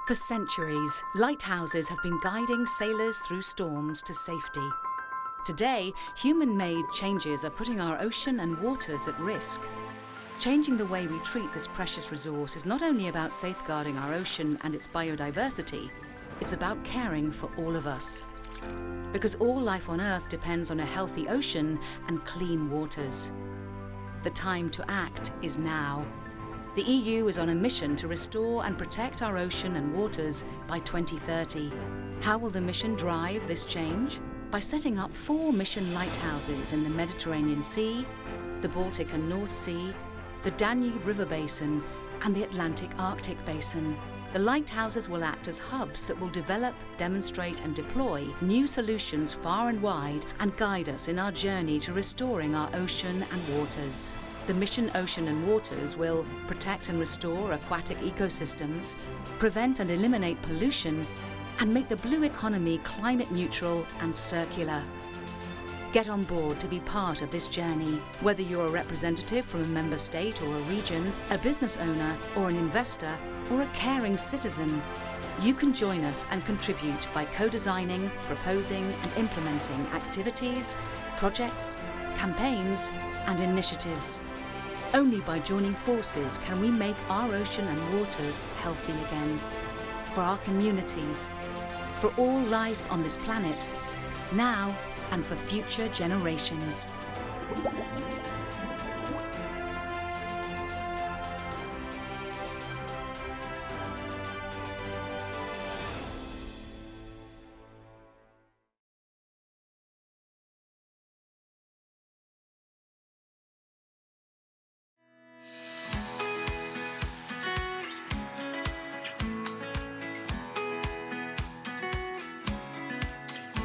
For centuries, lighthouses have been guiding sailors through storms to safety. Today, human-made changes are putting our ocean and waters at risk. Changing the way we treat this precious resource is not only about safeguarding our ocean and its biodiversity, it's about caring for all of us. Because all life on Earth depends on a healthy ocean and clean waters. The time to act is now. The EU is on a mission to restore and protect our ocean and waters by 2030. How will the mission drive this change? By setting up 4 mission lighthouses in the Mediterranean Sea, the Baltic and North Sea, the Danube River Basin, and the Atlantic Arctic Basin. The lighthouses will act as hubs that will develop, demonstrate and deploy new solutions far and wide and guide us in our journey to restoring our ocean and waters. The mission Ocean and Waters will protect and restore aquatic ecosystems, prevent and eliminate pollution, and make the blue economy climate neutral and circular. Get on board to be part of this journey. Whether you're a representative from a member state or a region, a business owner or an investor, or a caring citizen, you can join us and contribute by co-designing, proposing and implementing activities, projects, campaigns and initiatives. Only by joining forces can we make our ocean and waters healthy again. For our communities, for all life on this planet, now and for future generations.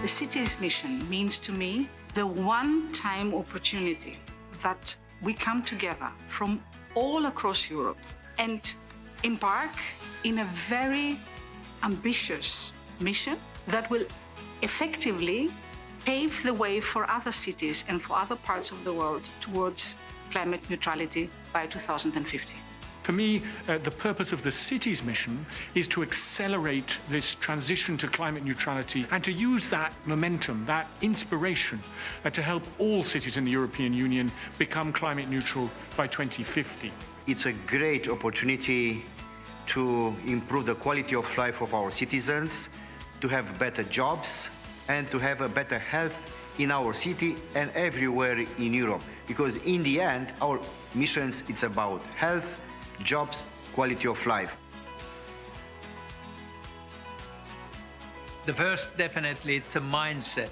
The city's mission means to me the one-time opportunity that we come together from all across Europe and embark in a very ambitious mission that will effectively pave the way for other cities and for other parts of the world towards climate neutrality by 2050. For me, the purpose of the city's mission is to accelerate this transition to climate neutrality and to use that momentum, that inspiration, to help all cities in the European Union become climate neutral by 2050. It's a great opportunity to improve the quality of life of our citizens, to have better jobs, and to have a better health in our city and everywhere in Europe. Because in the end, our missions, it's about health, jobs, quality of life. The first, definitely, it's a mindset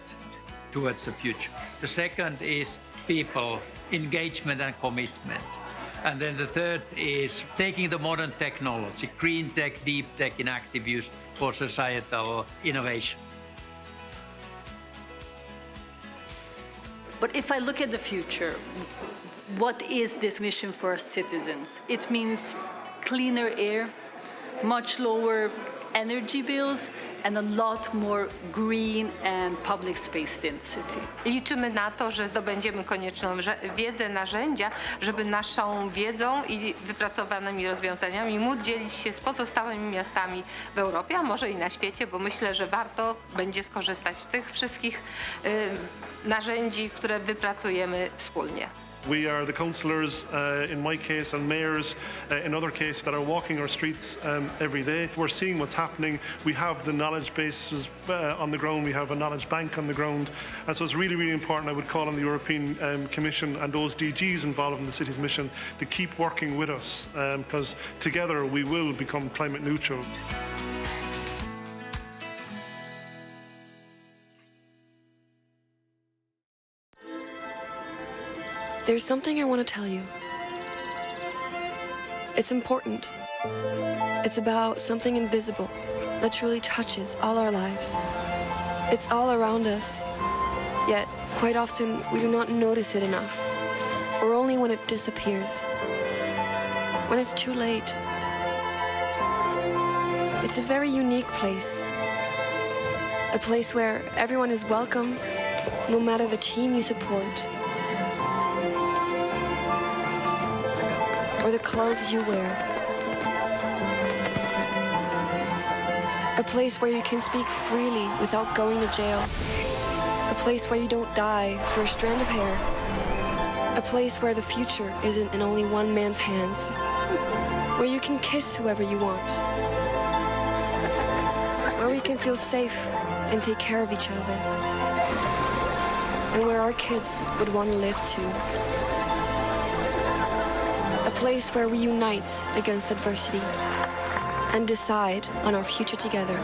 towards the future. The second is people, engagement and commitment. And then the third is taking the modern technology, green tech, deep tech in active use for societal innovation. But if I look at the future, what is this mission for our citizens? It means cleaner air, much lower energy bills, and a lot more green and public space in the city. Liczymy na to, że zdobędziemy konieczną wiedzę, narzędzia, żeby naszą wiedzą i wypracowanymi rozwiązaniami móc dzielić się z pozostałymi miastami w Europie, a może i na świecie, bo myślę, że warto będzie skorzystać z tych wszystkich narzędzi, które wypracujemy wspólnie. We are the councillors, in my case, and mayors, in other cases, that are walking our streets every day. We're seeing what's happening. We have the knowledge bases on the ground. We have a knowledge bank on the ground. And so it's really, really important. I would call on the European Commission and those DGs involved in the city's mission to keep working with us, because together we will become climate neutral. There's something I want to tell you. It's important. It's about something invisible that truly touches all our lives. It's all around us, yet quite often we do not notice it enough, or only when it disappears, when it's too late. It's a very unique place, a place where everyone is welcome, no matter the team you support, or the clothes you wear. place where you can speak freely without going to jail. A place where you don't die for a strand of hair. A place where the future isn't in only one man's hands. Where you can kiss whoever you want. Where we can feel safe and take care of each other. And where our kids would want to live too. A place where we unite against adversity and decide on our future together.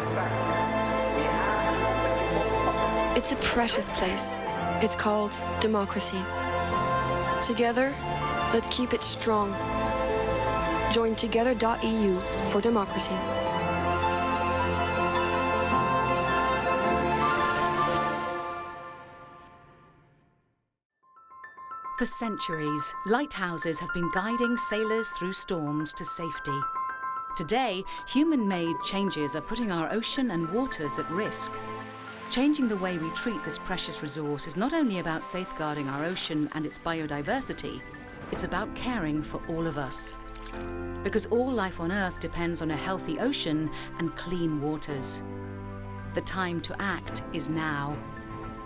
It's a precious place. It's called democracy. Together, let's keep it strong. Join together.eu for democracy. For centuries, lighthouses have been guiding sailors through storms to safety. Today, human-made changes are putting our ocean and waters at risk. Changing the way we treat this precious resource is not only about safeguarding our ocean and its biodiversity, it's about caring for all of us. Because all life on Earth depends on a healthy ocean and clean waters. The time to act is now.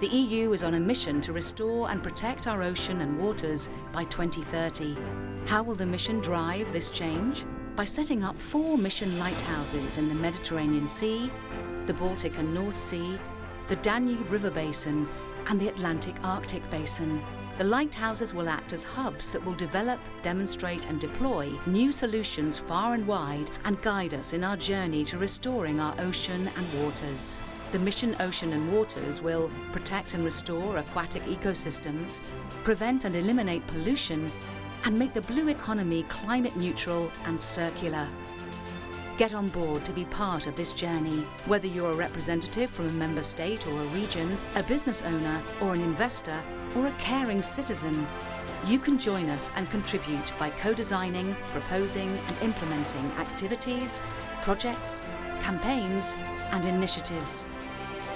The EU is on a mission to restore and protect our ocean and waters by 2030. How will the mission drive this change? By setting up 4 mission lighthouses in the Mediterranean Sea, the Baltic and North Sea, the Danube River Basin, and the Atlantic Arctic Basin. The lighthouses will act as hubs that will develop, demonstrate and deploy new solutions far and wide and guide us in our journey to restoring our ocean and waters. The mission Ocean and Waters will protect and restore aquatic ecosystems, prevent and eliminate pollution, and make the blue economy climate neutral and circular. Get on board to be part of this journey. Whether you're a representative from a member state or a region, a business owner or an investor, or a caring citizen, you can join us and contribute by co-designing, proposing and implementing activities, projects, campaigns and initiatives.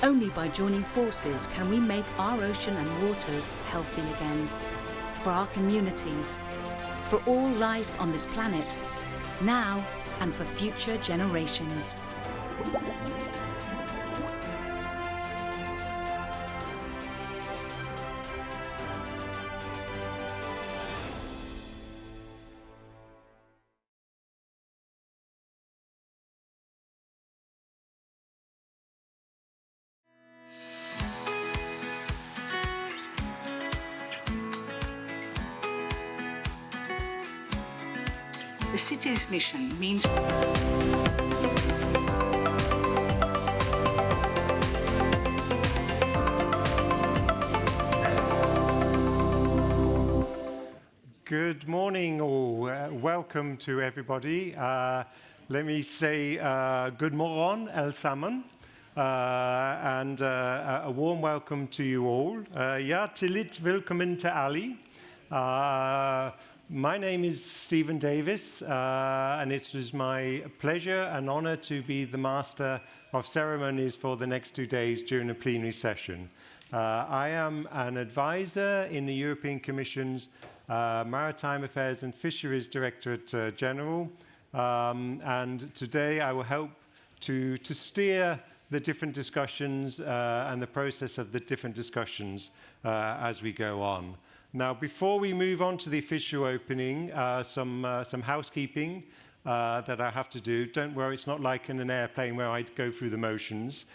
Only by joining forces can we make our ocean and waters healthy again. For our communities, for all life on this planet, now and for future generations. The city's mission means Good morning all. Welcome to everybody. Let me say good morgon allesammans. And a warm welcome to you all. Hjärtligt välkommen till alla. My name is Stephen Davis, and it was my pleasure and honor to be the Master of Ceremonies for the next 2 days during the plenary session. I am an advisor in the European Commission's Maritime Affairs and Fisheries Directorate General, and today I will help to steer the different discussions and the process of the different discussions as we go on. Now, before we move on to the official opening, some housekeeping that I have to do. Don't worry, it's not like in an airplane where I go through the motions.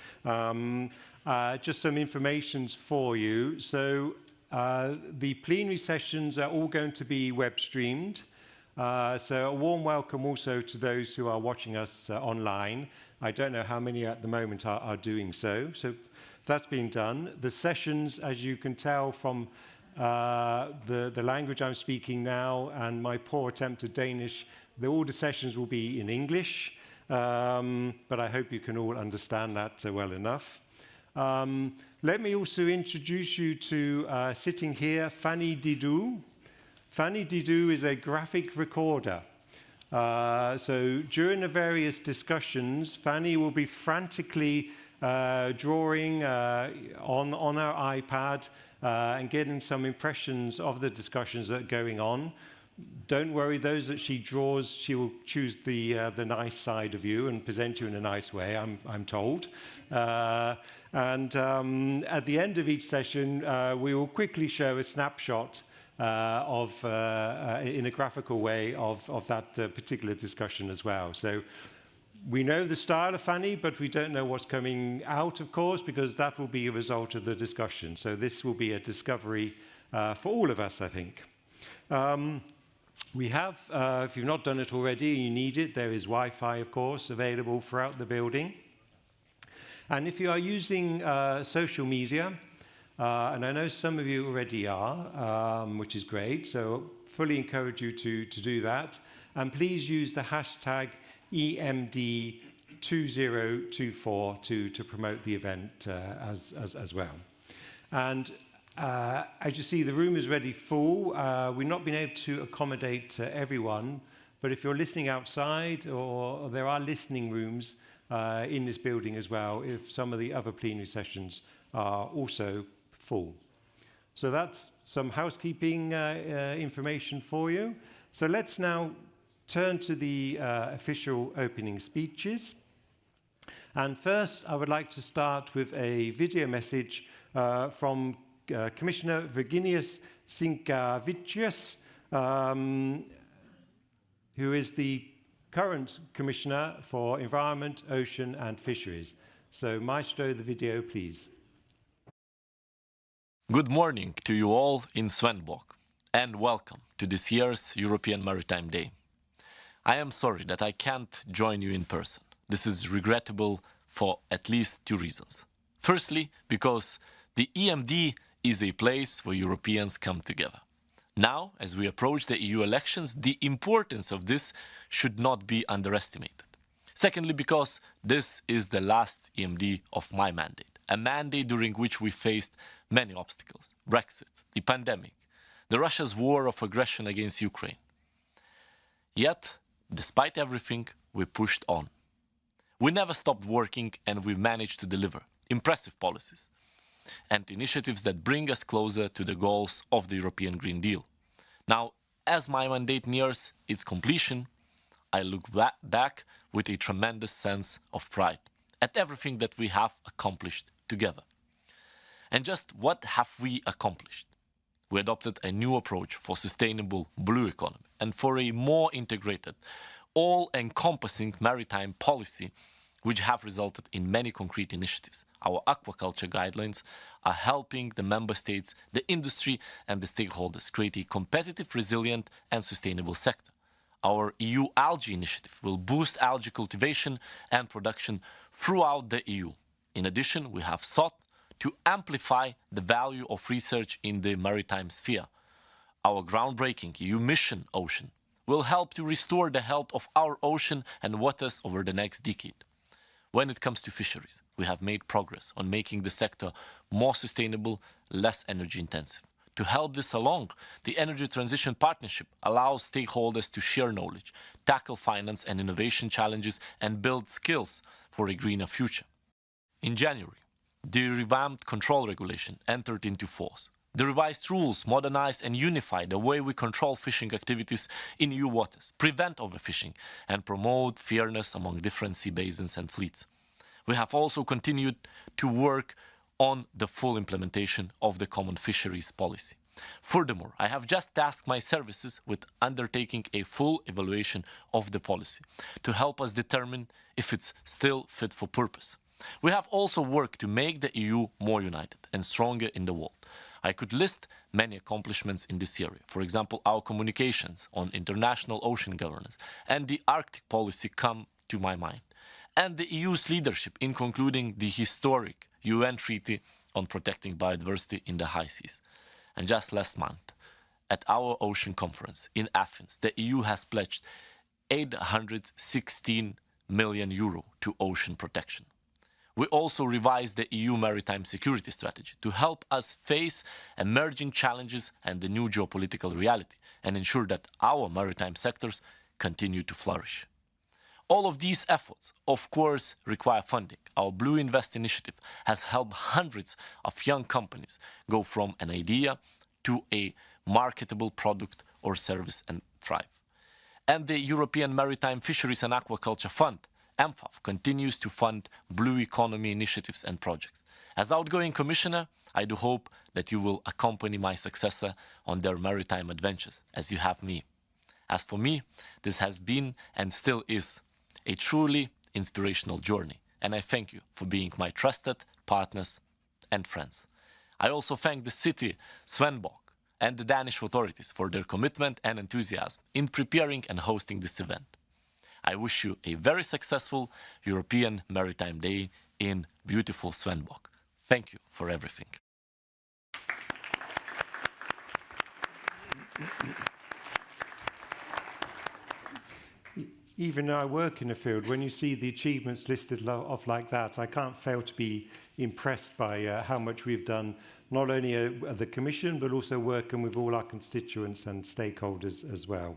Just some information for you. So the plenary sessions are all going to be web streamed. So a warm welcome also to those who are watching us online. I don't know how many at the moment are doing so. So that's been done. The sessions, as you can tell from the language I'm speaking now and my poor attempt at Danish, all the sessions will be in English, but I hope you can all understand that well enough. Let me also introduce you to, sitting here, Fanny Didou. Fanny Didou is a graphic recorder. So during the various discussions, Fanny will be frantically drawing on her iPad and getting some impressions of the discussions that are going on. don't worry, those that she draws, she will choose the nice side of you and present you in a nice way, I'm told. And at the end of each session, we will quickly show a snapshot in a graphical way of that particular discussion as well. So we know the style of Fanny, but we don't know what's coming out, of course, because that will be a result of the discussion. So this will be a discovery for all of us, I think. We have, if you've not done it already and you need it, there is Wi-Fi, of course, available throughout the building. And if you are using social media, and I know some of you already are, which is great, so fully encourage you to do that. And please use the hashtag EMD2024 to promote the event as well. And as you see, the room is already full. We've not been able to accommodate everyone, but if you're listening outside, or there are listening rooms in this building as well, if some of the other plenary sessions are also full. So that's some housekeeping information for you. So let's now turn to the official opening speeches. And first, I would like to start with a video message from Commissioner Virginijus Sinkevicius, who is the current Commissioner for Environment, Ocean and Fisheries. So, Maestro, the video, please. Good morning to you all in Svendborg, and welcome to this year's European Maritime Day. I am sorry that I can't join you in person. This is regrettable for at least two reasons. Firstly, because the EMD is a place where Europeans come together. Now, as we approach the EU elections, the importance of this should not be underestimated. Secondly, because this is the last EMD of my mandate, a mandate during which we faced many obstacles: Brexit, the pandemic, Russia's war of aggression against Ukraine. Yet, despite everything, we pushed on. We never stopped working, and we managed to deliver impressive policies and initiatives that bring us closer to the goals of the European Green Deal. Now, as my mandate nears its completion, I look back with a tremendous sense of pride at everything that we have accomplished together. And just what have we accomplished? We adopted a new approach for sustainable blue economy and for a more integrated, all-encompassing maritime policy, which have resulted in many concrete initiatives. Our aquaculture guidelines are helping the member states, the industry and the stakeholders create a competitive, resilient and sustainable sector. Our EU algae initiative will boost algae cultivation and production throughout the EU. In addition, we have sought to amplify the value of research in the maritime sphere. Our groundbreaking EU mission Ocean will help to restore the health of our ocean and waters over the next decade. When it comes to fisheries, we have made progress on making the sector more sustainable, less energy intensive. To help this along, the Energy Transition Partnership allows stakeholders to share knowledge, tackle finance and innovation challenges, and build skills for a greener future. In January, the revamped control regulation entered into force. The revised rules modernized and unified the way we control fishing activities in EU waters, prevent overfishing, and promote fairness among different sea basins and fleets. We have also continued to work on the full implementation of the common fisheries policy. Furthermore, I have just tasked my services with undertaking a full evaluation of the policy to help us determine if it's still fit for purpose. We have also worked to make the EU more united and stronger in the world. I could list many accomplishments in this area. For example, our communications on international ocean governance and the Arctic policy come to my mind, and the EU's leadership in concluding the historic UN Treaty on protecting biodiversity in the high seas. And just last month, at our ocean conference in Athens, the EU has pledged 816 million euro to ocean protection. We also revised the EU maritime security strategy to help us face emerging challenges and the new geopolitical reality and ensure that our maritime sectors continue to flourish. All of these efforts, of course, require funding. Our Blue Invest initiative has helped hundreds of young companies go from an idea to a marketable product or service and thrive. And the European Maritime Fisheries and Aquaculture Fund, MFAF, continues to fund blue economy initiatives and projects. As outgoing commissioner, I do hope that you will accompany my successor on their maritime adventures, as you have me. As for me, this has been and still is a truly inspirational journey, and I thank you for being my trusted partners and friends. I also thank the city, Svendborg, and the Danish authorities for their commitment and enthusiasm in preparing and hosting this event. I wish you a very successful European Maritime Day in beautiful Svendborg. Thank you for everything. Even though I work in the field, when you see the achievements listed off like that, I can't fail to be impressed by how much we've done, not only at the Commission, but also working with all our constituents and stakeholders as well.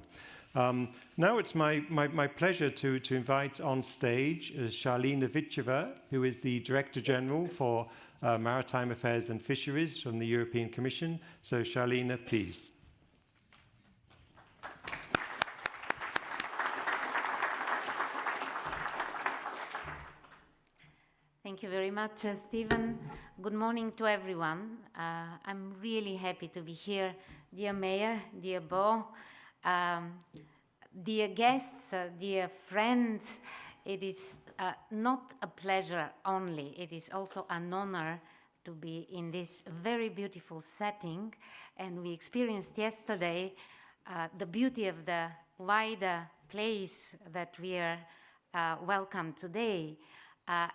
Now it's my pleasure to invite on stage Charlene Vicheva, who is the Director General for Maritime Affairs and Fisheries from the European Commission. So Charlene, please. Thank you very much, Stephen. Good morning to everyone. I'm really happy to be here, dear Mayor, dear Bo, dear guests, dear friends. It is not a pleasure only, it is also an honor to be in this very beautiful setting. And we experienced yesterday the beauty of the wider place that we are welcome today.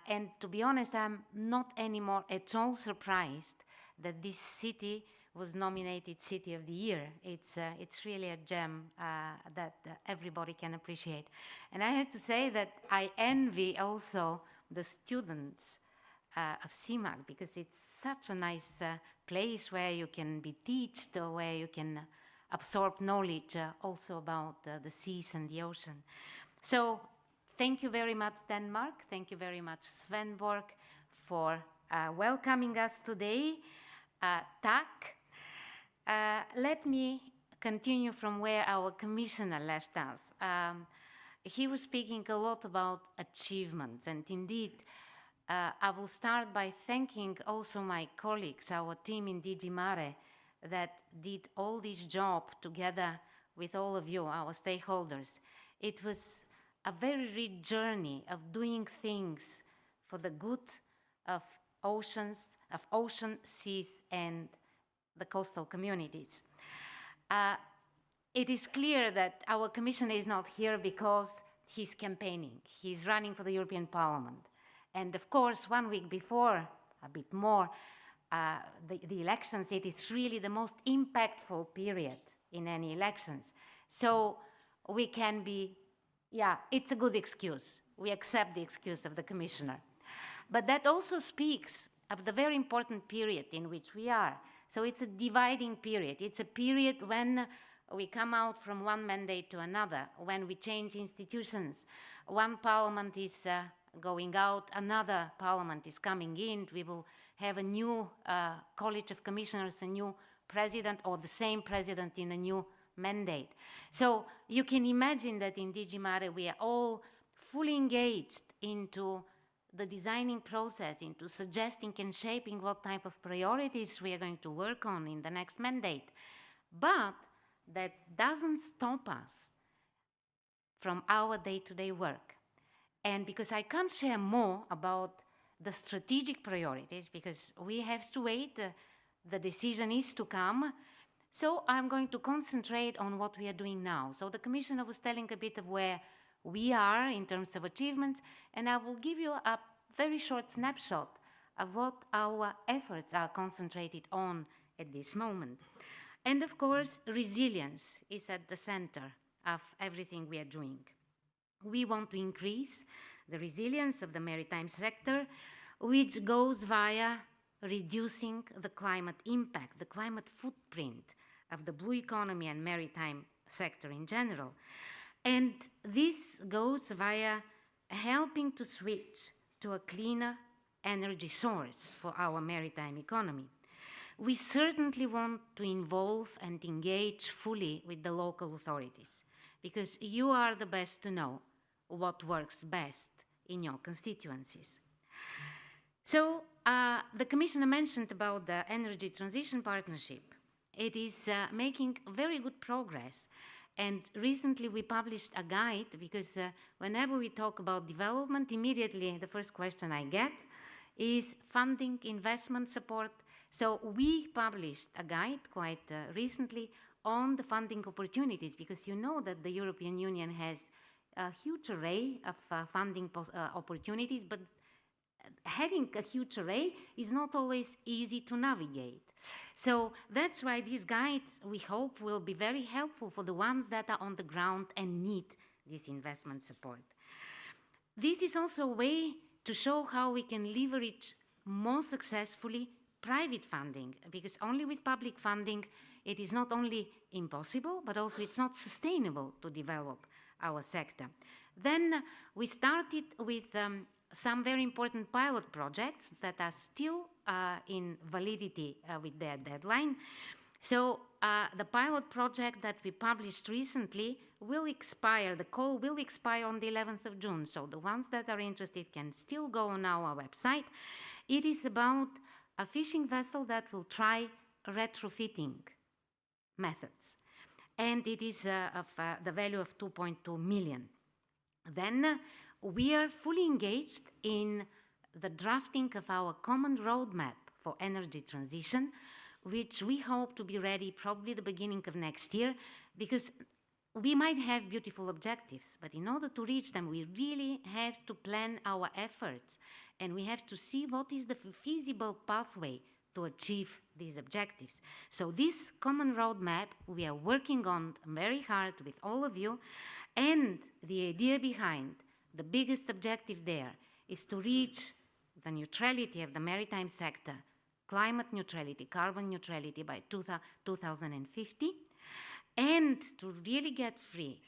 And to be honest, I'm not anymore at all surprised that this city was nominated City of the Year. It's really a gem that everybody can appreciate. And I have to say that I envy also the students of CIMAC, because it's such a nice place where you can be taught, or where you can absorb knowledge also about the seas and the ocean. So thank you very much, Denmark. Thank you very much, Svendborg, for welcoming us today. Tak. Let me continue from where our commissioner left us. He was speaking a lot about achievements, and indeed, I will start by thanking also my colleagues, our team in DG Mare, that did all this job together with all of you, our stakeholders. It was a very rich journey of doing things for the good of oceans, of ocean, seas, and the coastal communities. It is clear that our commissioner is not here because he's campaigning. He's running for the European Parliament. And of course, 1 week before, a bit more, the elections, it is really the most impactful period in any elections. So we can be, yeah, it's a good excuse. We accept the excuse of the commissioner. But that also speaks of the very important period in which we are. So it's a dividing period. It's a period when we come out from one mandate to another, when we change institutions. One parliament is going out, another parliament is coming in. We will have a new college of commissioners, a new president, or the same president in a new mandate. So you can imagine that in DG Mare we are all fully engaged into the designing process, into suggesting and shaping what type of priorities we are going to work on in the next mandate. But that doesn't stop us from our day-to-day work. And because I can't share more about the strategic priorities, because we have to wait, the decision is to come, so I'm going to concentrate on what we are doing now. So the Commissioner was telling a bit of where we are in terms of achievements, and I will give you a very short snapshot of what our efforts are concentrated on at this moment. And of course, resilience is at the center of everything we are doing. We want to increase the resilience of the maritime sector, which goes via reducing the climate impact, the climate footprint of the blue economy and maritime sector in general. And this goes via helping to switch to a cleaner energy source for our maritime economy. we certainly want to involve and engage fully with the local authorities, because you are the best to know what works best in your constituencies. So the Commissioner mentioned about the Energy Transition Partnership. It is making very good progress. And recently we published a guide, because whenever we talk about development, immediately the first question I get is funding, investment support. So we published a guide quite recently on the funding opportunities, because you know that the European Union has a huge array of funding opportunities, but having a huge array is not always easy to navigate. So that's why this guide, we hope, will be very helpful for the ones that are on the ground and need this investment support. This is also a way to show how we can leverage more successfully private funding, because only with public funding it is not only impossible, but also it's not sustainable to develop our sector. Then we started with some very important pilot projects that are still in validity with their deadline. So the pilot project that we published recently will expire, the call will expire on the 11th of June. So the ones that are interested can still go on our website. It is about a fishing vessel that will try retrofitting methods. And it is of the value of 2.2 million. Then we are fully engaged in the drafting of our common roadmap for energy transition, which we hope to be ready probably the beginning of next year, because we might have beautiful objectives, but in order to reach them, we really have to plan our efforts, and we have to see what is the feasible pathway to achieve these objectives. So this common roadmap we are working on very hard with all of you, and the idea behind the biggest objective there is to reach the neutrality of the maritime sector, climate neutrality, carbon neutrality by 2050, and to really get free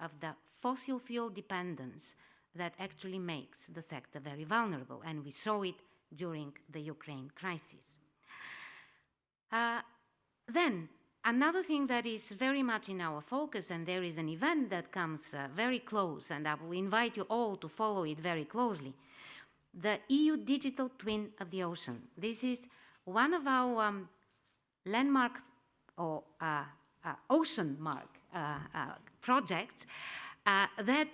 of the fossil fuel dependence that actually makes the sector very vulnerable, and we saw it during the Ukraine crisis. Then, another thing that is very much in our focus, and there is an event that comes very close, and I will invite you all to follow it very closely, the EU Digital Twin of the Ocean. This is one of our landmark or ocean mark projects that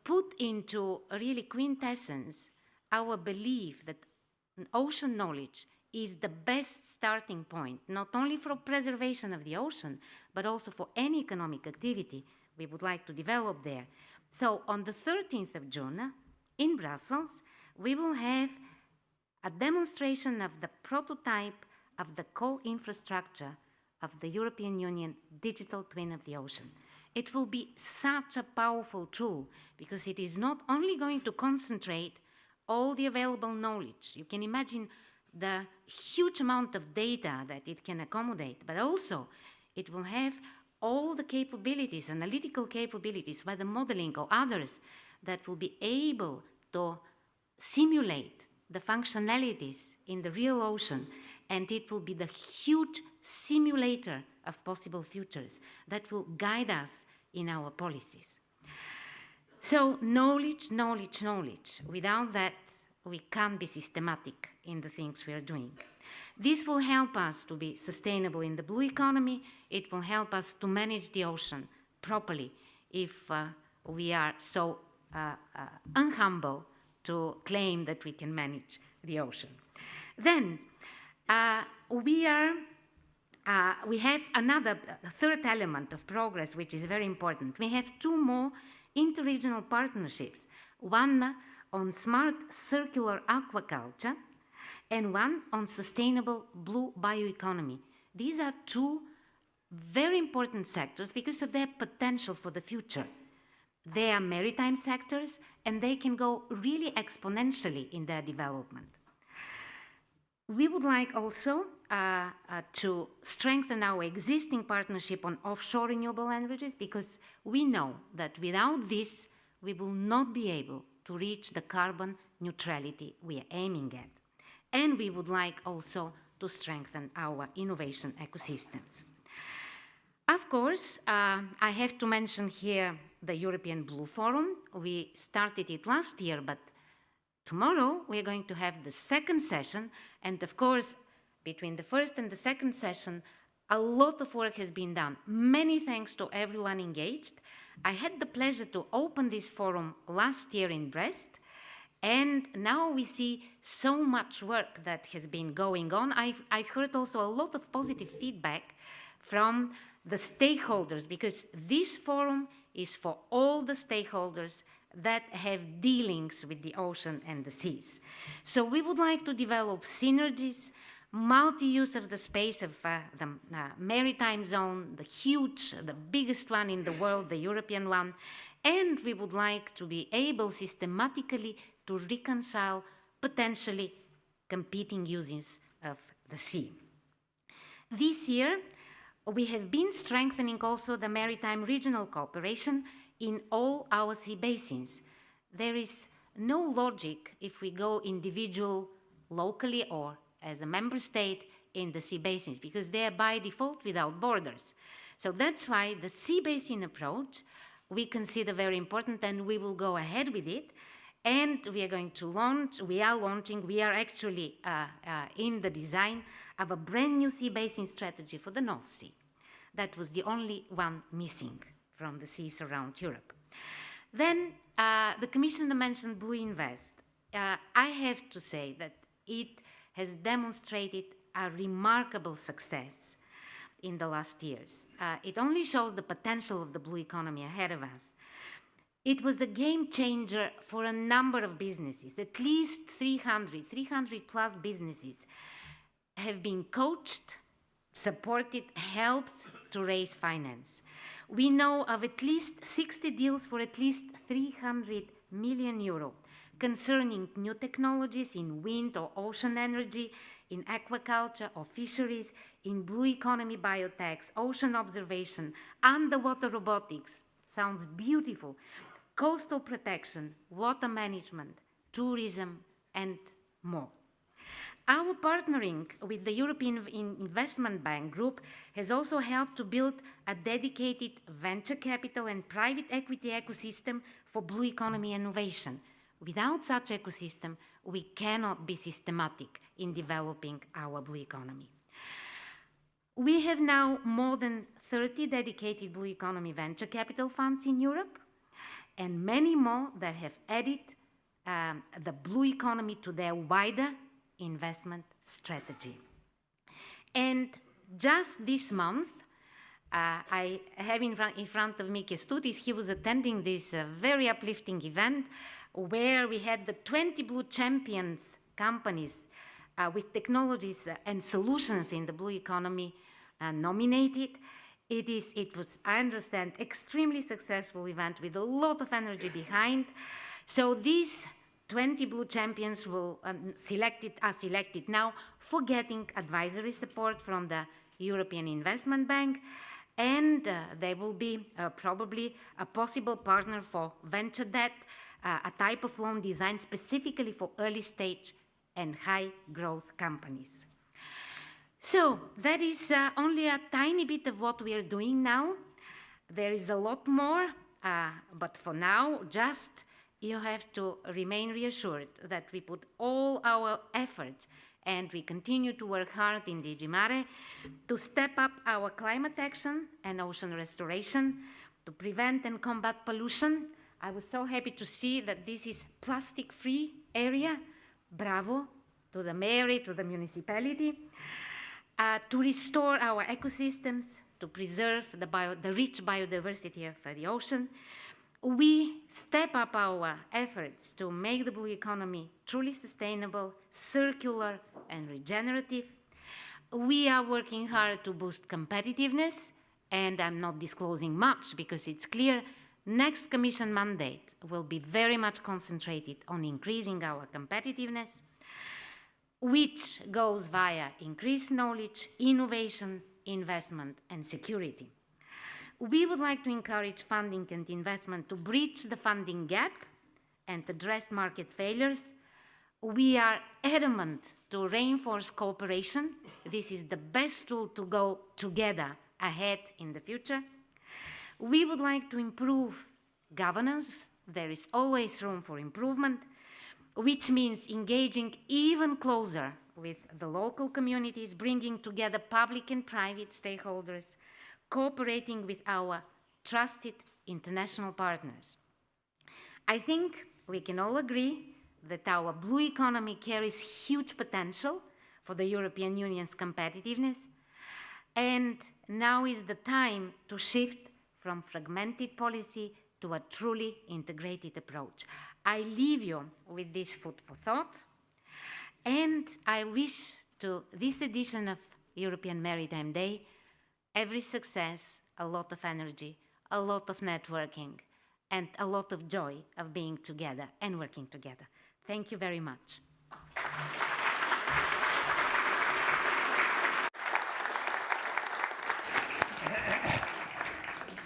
put into really quintessence our belief that ocean knowledge is the best starting point, not only for preservation of the ocean, but also for any economic activity we would like to develop there. So on the 13th of June, in Brussels, we will have a demonstration of the prototype of the co-infrastructure of the European Union digital twin of the ocean. It will be such a powerful tool, because it is not only going to concentrate all the available knowledge. You can imagine the huge amount of data that it can accommodate, but also it will have all the capabilities, analytical capabilities, whether modeling or others, that will be able to simulate the functionalities in the real ocean, and it will be the huge simulator of possible futures that will guide us in our policies. So knowledge, knowledge, knowledge. Without that, we can't be systematic in the things we are doing. This will help us to be sustainable in the blue economy. It will help us to manage the ocean properly if we are so unhumble to claim that we can manage the ocean. Then we have another third element of progress which is very important. We have two more interregional partnerships, one on smart circular aquaculture and one on sustainable blue bioeconomy. These are two very important sectors because of their potential for the future. They are maritime sectors, and they can go really exponentially in their development. We would like also to strengthen our existing partnership on offshore renewable energies, because we know that without this, we will not be able to reach the carbon neutrality we are aiming at. And we would like also to strengthen our innovation ecosystems. Of course, I have to mention here the European Blue Forum. We started it last year, but tomorrow we're going to have the second session, and of course, between the first and the second session, a lot of work has been done. Many thanks to everyone engaged. I had the pleasure to open this forum last year in Brest, and now we see so much work that has been going on. I've heard also a lot of positive feedback from the stakeholders, because this forum is for all the stakeholders that have dealings with the ocean and the seas. So we would like to develop synergies, multi-use of the space of the maritime zone, the biggest one in the world, the European one, and we would like to be able systematically to reconcile potentially competing uses of the sea. This year, we have been strengthening also the maritime regional cooperation in all our sea basins. There is no logic if we go individual, locally, or as a member state in the sea basins, because they are by default without borders. So that's why the sea basin approach we consider very important, and we will go ahead with it. And we are going to launch, we are actually in the design of a brand new sea basin strategy for the North Sea. That was the only one missing from the seas around Europe. Then the Commissioner mentioned Blue Invest. I have to say that it has demonstrated a remarkable success in the last years. It only shows the potential of the blue economy ahead of us. It was a game changer for a number of businesses. At least 300 plus businesses have been coached, supported, helped to raise finance. We know of at least 60 deals for at least 300 million euro concerning new technologies in wind or ocean energy, in aquaculture or fisheries, in blue economy biotechs, ocean observation, underwater robotics, sounds beautiful, coastal protection, water management, tourism, and more. Our partnering with the European Investment Bank Group has also helped to build a dedicated venture capital and private equity ecosystem for blue economy innovation. Without such ecosystem, we cannot be systematic in developing our blue economy. We have now more than 30 dedicated blue economy venture capital funds in Europe, and many more that have added the blue economy to their wider investment strategy. And just this month, I have in front of me Kestutis. He was attending this very uplifting event where we had the 20 blue champions companies with technologies and solutions in the blue economy nominated. It was, I understand, extremely successful event with a lot of energy behind. So these 20 blue champions are selected now for getting advisory support from the European Investment Bank, and they will be probably a possible partner for venture debt, a type of loan designed specifically for early stage and high growth companies. So that is only a tiny bit of what we are doing now. There is a lot more, but for now, just you have to remain reassured that we put all our efforts and we continue to work hard in DG Mare to step up our climate action and ocean restoration, to prevent and combat pollution. I was so happy to see that this is plastic-free area. Bravo to the mayor, to the municipality. To restore our ecosystems, to preserve the rich biodiversity of the ocean. We step up our efforts to make the blue economy truly sustainable, circular, and regenerative. We are working hard to boost competitiveness, and I'm not disclosing much because it's clear next Commission mandate will be very much concentrated on increasing our competitiveness, which goes via increased knowledge, innovation, investment, and security. We would like to encourage funding and investment to bridge the funding gap and address market failures. We are adamant to reinforce cooperation. This is the best tool to go together ahead in the future. We would like to improve governance. There is always room for improvement, which means engaging even closer with the local communities, bringing together public and private stakeholders, cooperating with our trusted international partners. I think we can all agree that our blue economy carries huge potential for the European Union's competitiveness, and now is the time to shift from fragmented policy to a truly integrated approach. I leave you with this food for thought, and I wish to this edition of European Maritime Day every success, a lot of energy, a lot of networking, and a lot of joy of being together and working together. Thank you very much.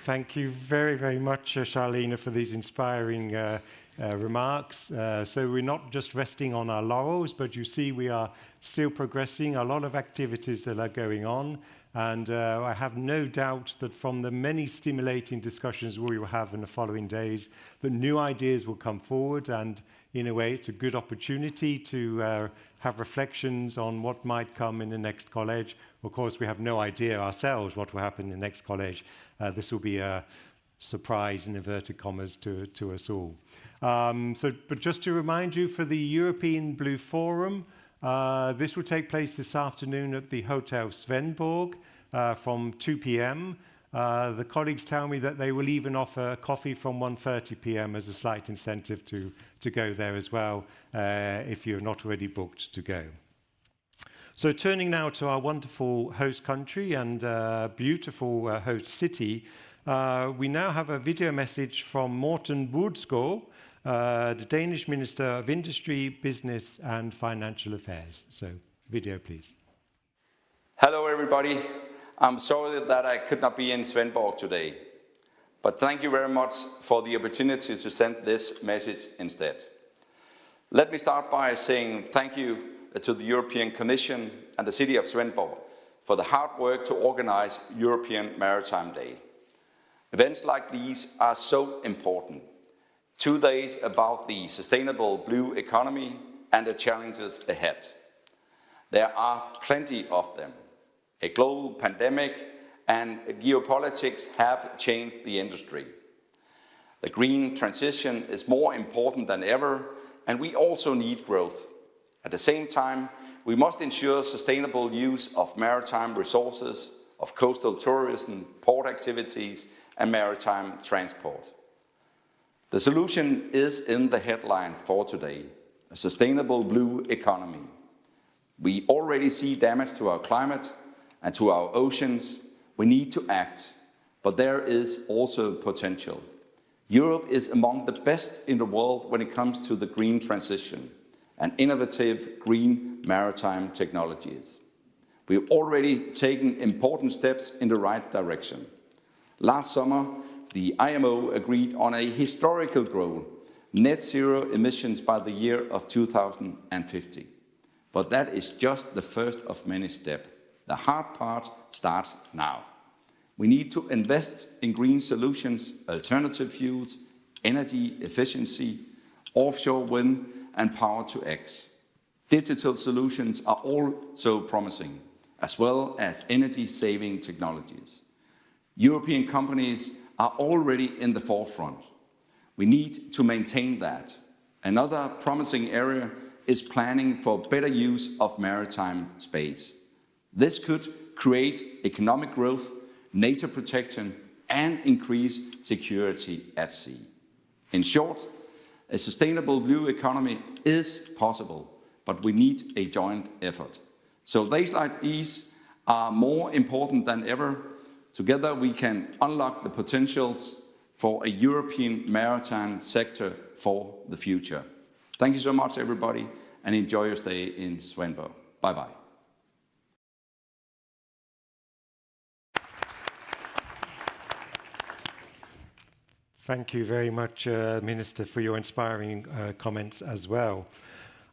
Thank you very, very much, Charlene, for these inspiring remarks. So we're not just resting on our laurels, but you see we are still progressing, a lot of activities that are going on. And I have no doubt that from the many stimulating discussions we will have in the following days, that new ideas will come forward. And in a way, it's a good opportunity to have reflections on what might come in the next college. Of course, we have no idea ourselves what will happen in the next college. This will be a surprise, in inverted commas, to us all. But just to remind you, for the European Blue Forum, this will take place this afternoon at the Hotel Svendborg from 2 p.m. The colleagues tell me that they will even offer coffee from 1:30 p.m. as a slight incentive to go there as well, if you're not already booked to go. So turning now to our wonderful host country and beautiful host city, we now have a video message from Morten Budsgaard, the Danish Minister of Industry, Business and Financial Affairs. So, video, please. Hello, everybody. I'm sorry that I could not be in Svendborg today, but thank you very much for the opportunity to send this message instead. Let me start by saying thank you to the European Commission and the city of Svendborg for the hard work to organize European Maritime Day. Events like these are so important. 2 days about the sustainable blue economy and the challenges ahead. There are plenty of them. A global pandemic and geopolitics have changed the industry. The green transition is more important than ever, and we also need growth. At the same time, we must ensure sustainable use of maritime resources, of coastal tourism, port activities, and maritime transport. The solution is in the headline for today, a sustainable blue economy. We already see damage to our climate and to our oceans. We need to act, but there is also potential. Europe is among the best in the world when it comes to the green transition and innovative green maritime technologies. We've already taken important steps in the right direction. Last summer, the IMO agreed on a historical goal, net zero emissions by the year of 2050. But that is just the first of many steps. The hard part starts now. We need to invest in green solutions, alternative fuels, energy efficiency, offshore wind, and power-to-X. Digital solutions are also promising, as well as energy-saving technologies. European companies are already in the forefront. We need to maintain that. Another promising area is planning for better use of maritime space. This could create economic growth, nature protection, and increase security at sea. In short, a sustainable blue economy is possible, but we need a joint effort. So days like these are more important than ever. Together we can unlock the potentials for a European maritime sector for the future. Thank you so much, everybody, and enjoy your stay in Svendborg. Bye-bye. Thank you very much, Minister, for your inspiring comments as well.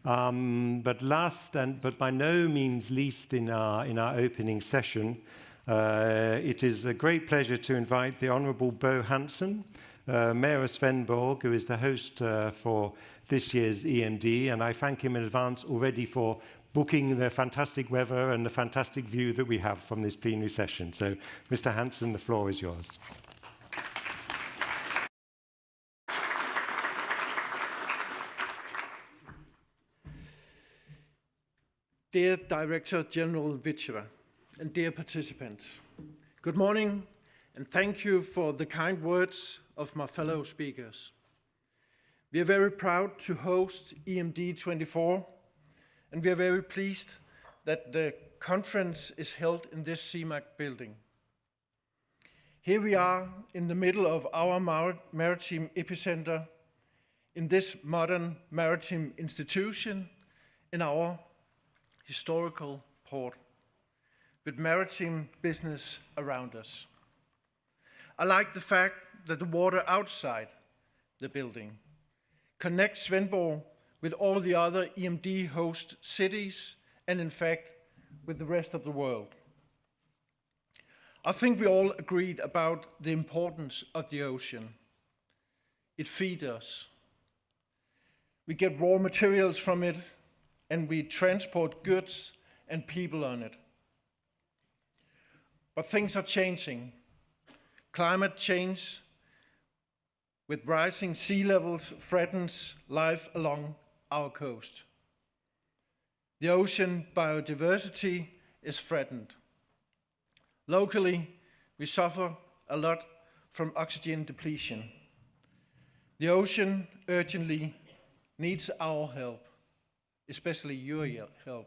But last, but by no means least in our opening session, it is a great pleasure to invite the Honourable Bo Hansen, Mayor of Svendborg, who is the host for this year's EMD, and I thank him in advance already for booking the fantastic weather and the fantastic view that we have from this plenary session. So, Mr. Hansen, the floor is yours. Dear Director General Vicheva, and dear participants, good morning, and thank you for the kind words of my fellow speakers. We are very proud to host EMD 24, and we are very pleased that the conference is held in this CMAC building. Here we are in the middle of our maritime epicenter, in this modern maritime institution, in our historical port, with maritime business around us. I like the fact that the water outside the building connects Svendborg with all the other EMD host cities, and in fact, with the rest of the world. I think we all agreed about the importance of the ocean. It feeds us. We get raw materials from it, and we transport goods and people on it. But things are changing. Climate change with rising sea levels threatens life along our coast. The ocean biodiversity is threatened. Locally, we suffer a lot from oxygen depletion. The ocean urgently needs our help, especially your help.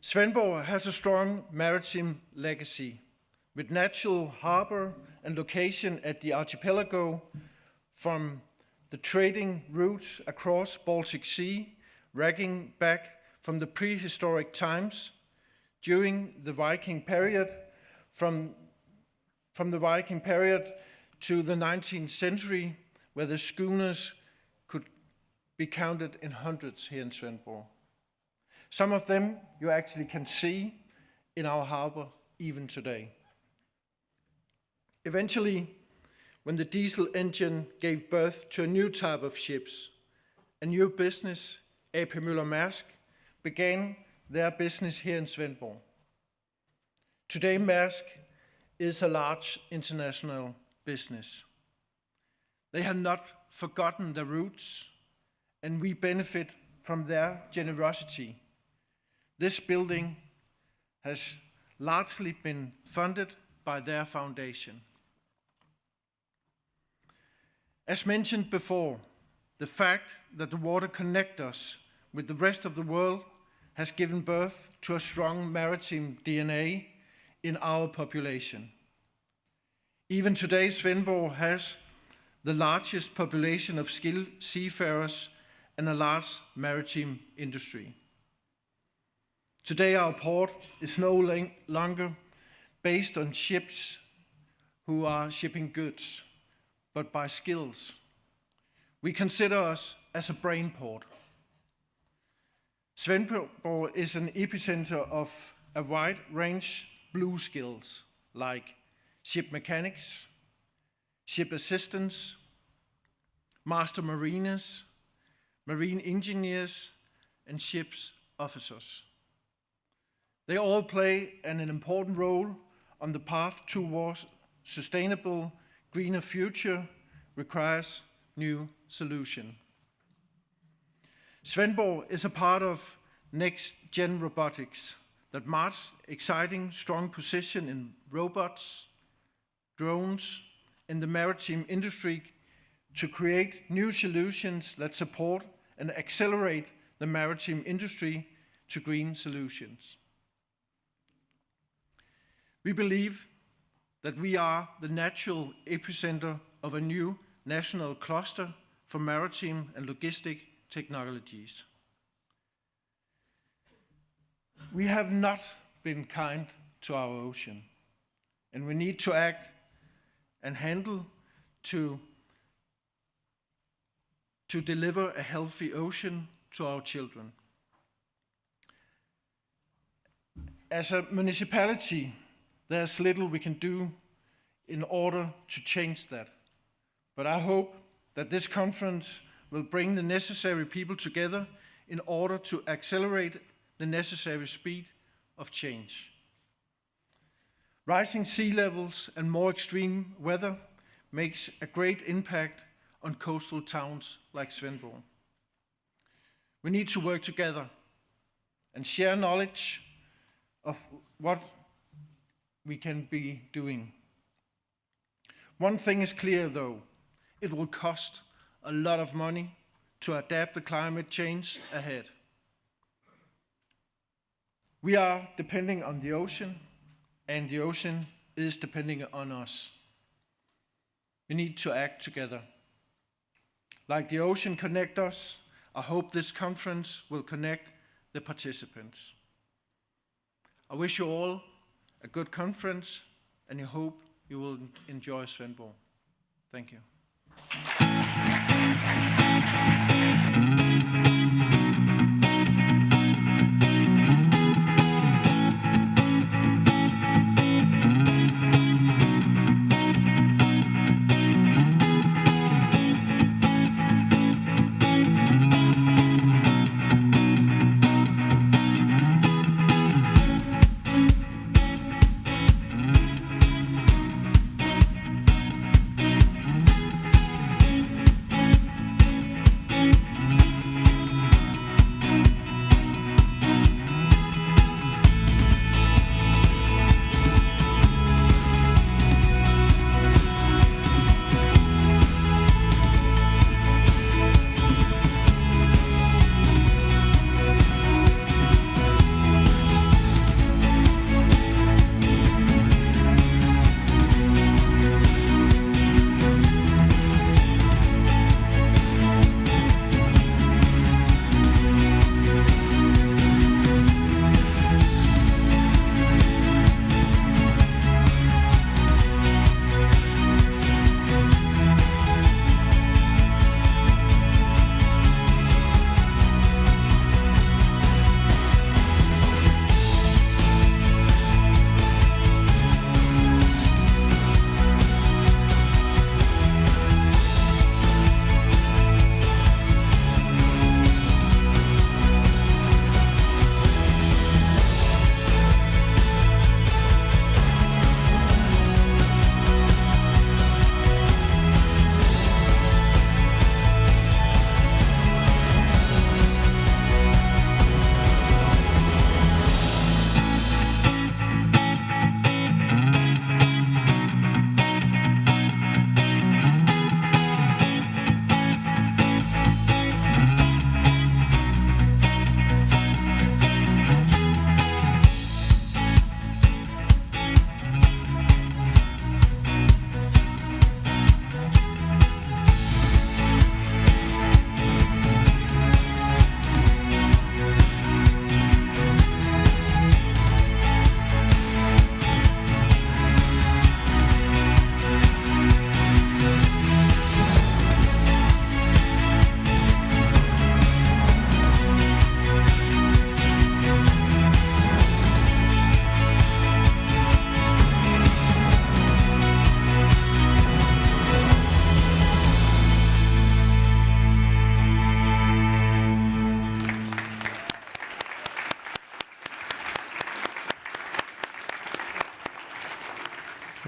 Svendborg has a strong maritime legacy, with natural harbor and location at the archipelago, from the trading routes across Baltic Sea, raging back from the prehistoric times, during the Viking period, from the Viking period to the 19th century, where the schooners could be counted in hundreds here in Svendborg. Some of them you actually can see in our harbor even today. Eventually, when the diesel engine gave birth to a new type of ships, a new business, AP Møller-Mærsk, began their business here in Svendborg. Today, Mærsk is a large international business. They have not forgotten their roots, and we benefit from their generosity. This building has largely been funded by their foundation. As mentioned before, the fact that the water connects us with the rest of the world has given birth to a strong maritime DNA in our population. Even today, Svendborg has the largest population of skilled seafarers and a large maritime industry. Today, our port is no longer based on ships who are shipping goods, but by skills. We consider us as a brain port. Svendborg is an epicenter of a wide range blue skills like ship mechanics, ship assistants, master mariners, marine engineers, and ships officers. They all play an important role on the path towards sustainable, greener future requires new solution. Svendborg is a part of next-gen robotics that marks exciting, strong position in robots, drones, and the maritime industry to create new solutions that support and accelerate the maritime industry to green solutions. We believe that we are the natural epicenter of a new national cluster for maritime and logistic technologies. We have not been kind to our ocean, and we need to act and handle to to deliver a healthy ocean to our children. As a municipality, there's little we can do in order to change that. But I hope that this conference will bring the necessary people together in order to accelerate the necessary speed of change. Rising sea levels and more extreme weather makes a great impact on coastal towns like Svendborg. We need to work together and share knowledge of what we can be doing. One thing is clear though, it will cost a lot of money to adapt the climate change ahead. We are depending on the ocean, and the ocean is depending on us. We need to act together. Like the ocean connects us, I hope this conference will connect the participants. I wish you all a good conference, and I hope you will enjoy Svendborg. Thank you.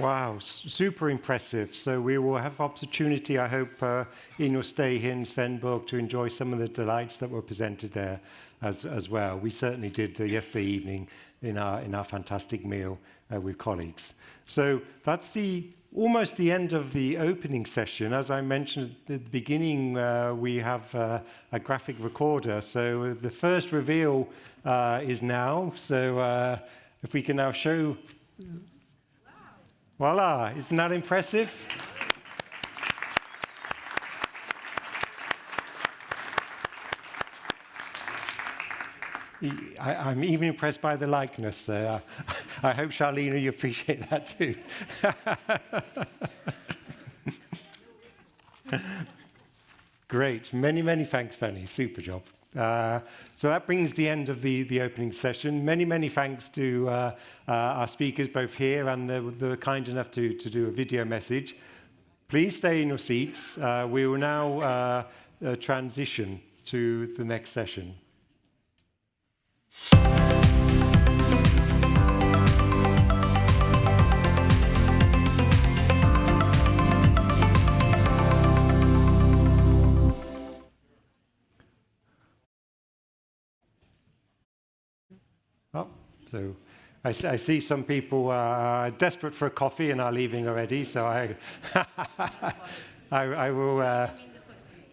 Wow, super impressive. So we will have opportunity, I hope, in your stay here in Svendborg to enjoy some of the delights that were presented there as well. We certainly did yesterday evening in our fantastic meal with colleagues. So that's almost the end of the opening session. As I mentioned at the beginning, we have a graphic recorder. So the first reveal is now. So if we can now show... Voila, isn't that impressive? I'm even impressed by the likeness. I hope, Charlene, you appreciate that too. Great. Many, many thanks, Fanny. Super job. So that brings the end of the opening session. Many, many thanks to our speakers, both here and they were kind enough to do a video message. Please stay in your seats. We will now transition to the next session. So I see some people are desperate for a coffee and are leaving already, so I will...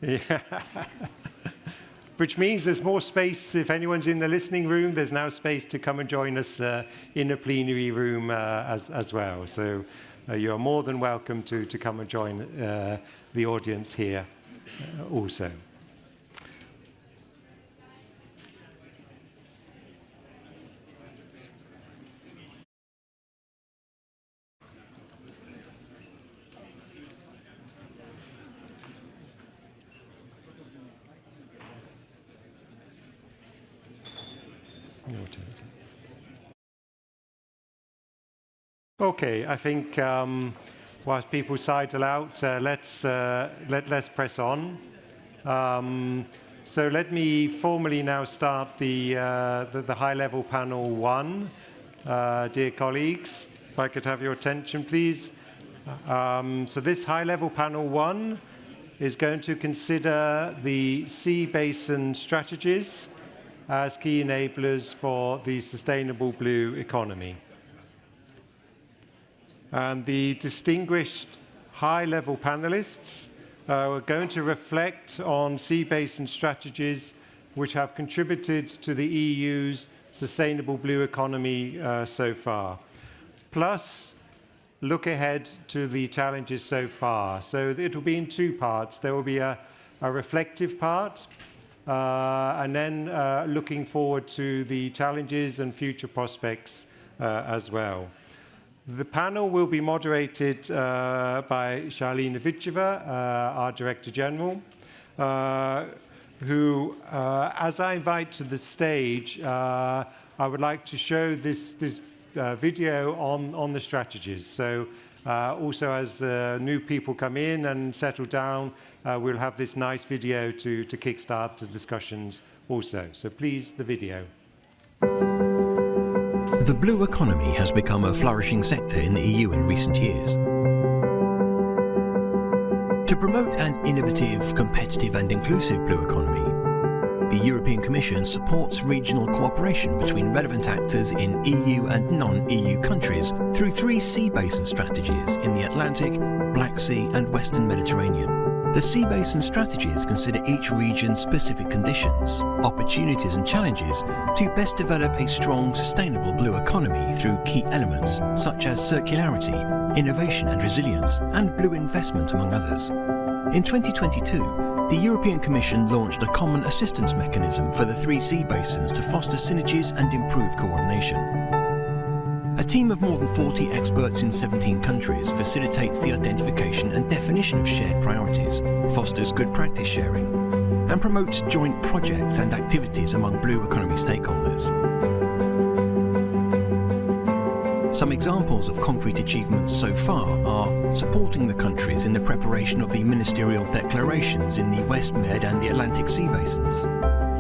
yeah. Which means there's more space. If anyone's in the listening room, there's now space to come and join us in the plenary room as well. So you're more than welcome to come and join the audience here also. Okay, I think whilst people sidle out, let's press on. So let me formally now start the high-level panel 1. Dear colleagues, if I could have your attention, please. So this high-level panel 1 is going to consider the sea basin strategies as key enablers for the sustainable blue economy. And the distinguished high-level panelists are going to reflect on sea basin strategies which have contributed to the EU's sustainable blue economy so far, plus look ahead to the challenges so far. So it will be in two parts. There will be a reflective part, and then looking forward to the challenges and future prospects as well. The panel will be moderated by Charlene Vicheva, our Director General, who, as I invite to the stage, I would like to show this video on the strategies. So also as new people come in and settle down, we'll have this nice video to kickstart the discussions also. So please, the video. The blue economy has become a flourishing sector in the EU in recent years. To promote an innovative, competitive and inclusive blue economy, the European Commission supports regional cooperation between relevant actors in EU and non-EU countries through 3 sea basin strategies in the Atlantic, Black Sea and Western Mediterranean. The sea basin strategies consider each region's specific conditions, opportunities and challenges to best develop a strong, sustainable blue economy through key elements such as circularity, innovation and resilience, and blue investment, among others. In 2022, the European Commission launched a common assistance mechanism for the 3 sea basins to foster synergies and improve coordination. A team of more than 40 experts in 17 countries facilitates the identification and definition of shared priorities, fosters good practice sharing, and promotes joint projects and activities among blue economy stakeholders. Some examples of concrete achievements so far are supporting the countries in the preparation of the ministerial declarations in the West Med and the Atlantic Sea basins,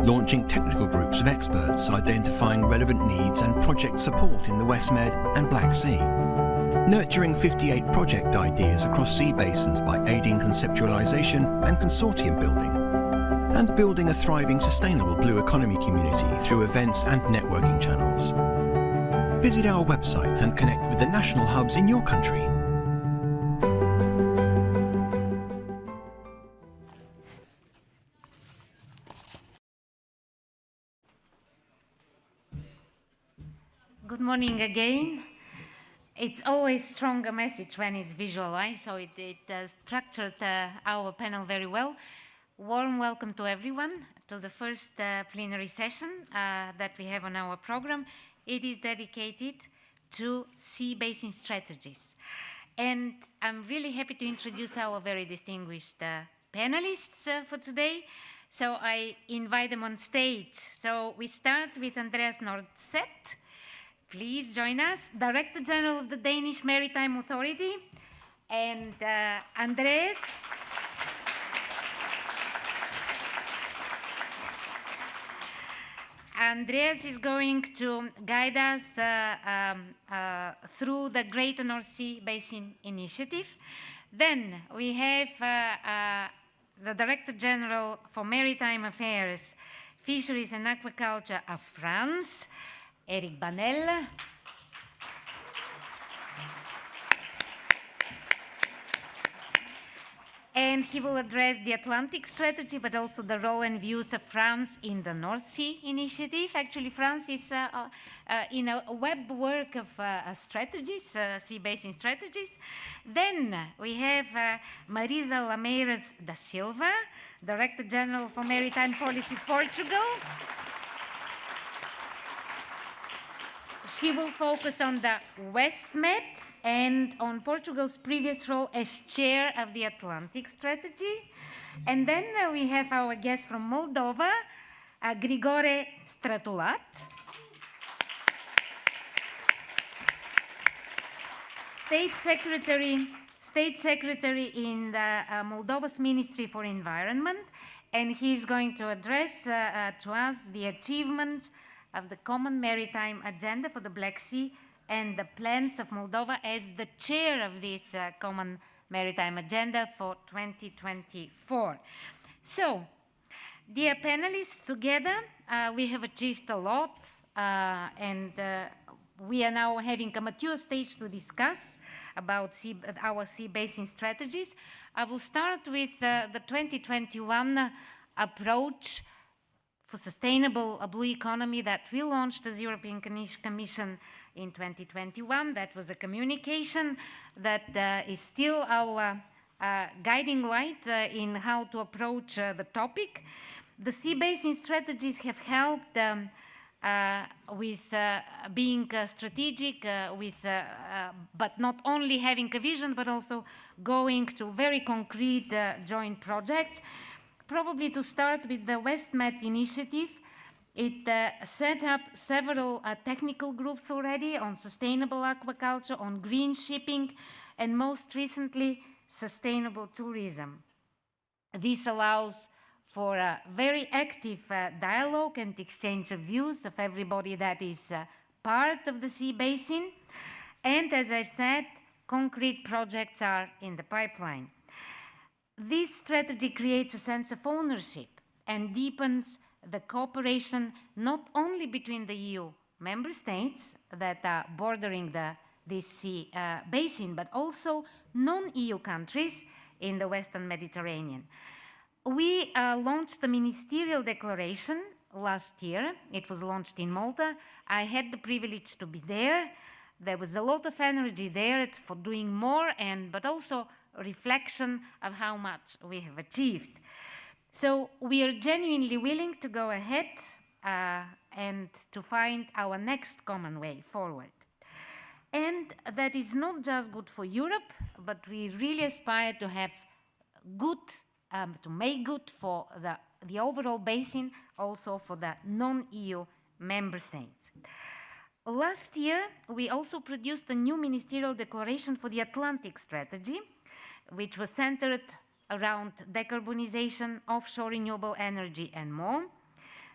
launching technical groups of experts identifying relevant needs and project support in the West Med and Black Sea, nurturing 58 project ideas across sea basins by aiding conceptualization and consortium building, and building a thriving sustainable blue economy community through events and networking channels. Visit our website and connect with the national hubs in your country. Good morning again. It's always stronger message when it's visualized, so it structured our panel very well. Warm welcome to everyone to the first plenary session that we have on our program. It is dedicated to sea basin strategies. And I'm really happy to introduce our very distinguished panelists for today. So I invite them on stage. So we start with Andreas Nordseth. Please join us, Director General of the Danish Maritime Authority. And Andreas is going to guide us through the Greater North Sea Basin Initiative. Then we have the Director General for Maritime Affairs, Fisheries and Aquaculture of France, Eric Banel. And he will address the Atlantic strategy, but also the role and views of France in the North Sea Initiative. Actually, France is in a web work of strategies, sea basin strategies. Then we have Marisa Lameiras da Silva, Director General for Maritime Policy, Portugal. She will focus on the WestMed and on Portugal's previous role as chair of the Atlantic strategy. And then we have our guest from Moldova, Grigore Stratulat. State Secretary in the Moldova's Ministry for Environment, and he's going to address to us the achievements of the Common Maritime Agenda for the Black Sea and the plans of Moldova as the chair of this Common Maritime Agenda for 2024. So, dear panelists, together we have achieved a lot, and we are now having a mature stage to discuss about our sea basin strategies. I will start with the 2021 approach for sustainable blue economy that we launched as European Commission in 2021. That was a communication that is still our guiding light in how to approach the topic. The sea basin strategies have helped with being strategic, but not only having a vision, but also going to very concrete joint projects. Probably to start with the WestMed initiative, it set up several technical groups already on sustainable aquaculture, on green shipping, and most recently, sustainable tourism. This allows for a very active dialogue and exchange of views of everybody that is part of the sea basin. And as I've said, concrete projects are in the pipeline. This strategy creates a sense of ownership and deepens the cooperation not only between the EU member states that are bordering this sea basin, but also non-EU countries in the Western Mediterranean. We launched the ministerial declaration last year. It was launched in Malta. I had the privilege to be there. There was a lot of energy there for doing more, but also reflection of how much we have achieved. So we are genuinely willing to go ahead and to find our next common way forward. And that is not just good for Europe, but we really aspire to have good, to make good for the overall basin, also for the non-EU member states. Last year, we also produced a new ministerial declaration for the Atlantic strategy, which was centered around decarbonization, offshore renewable energy, and more.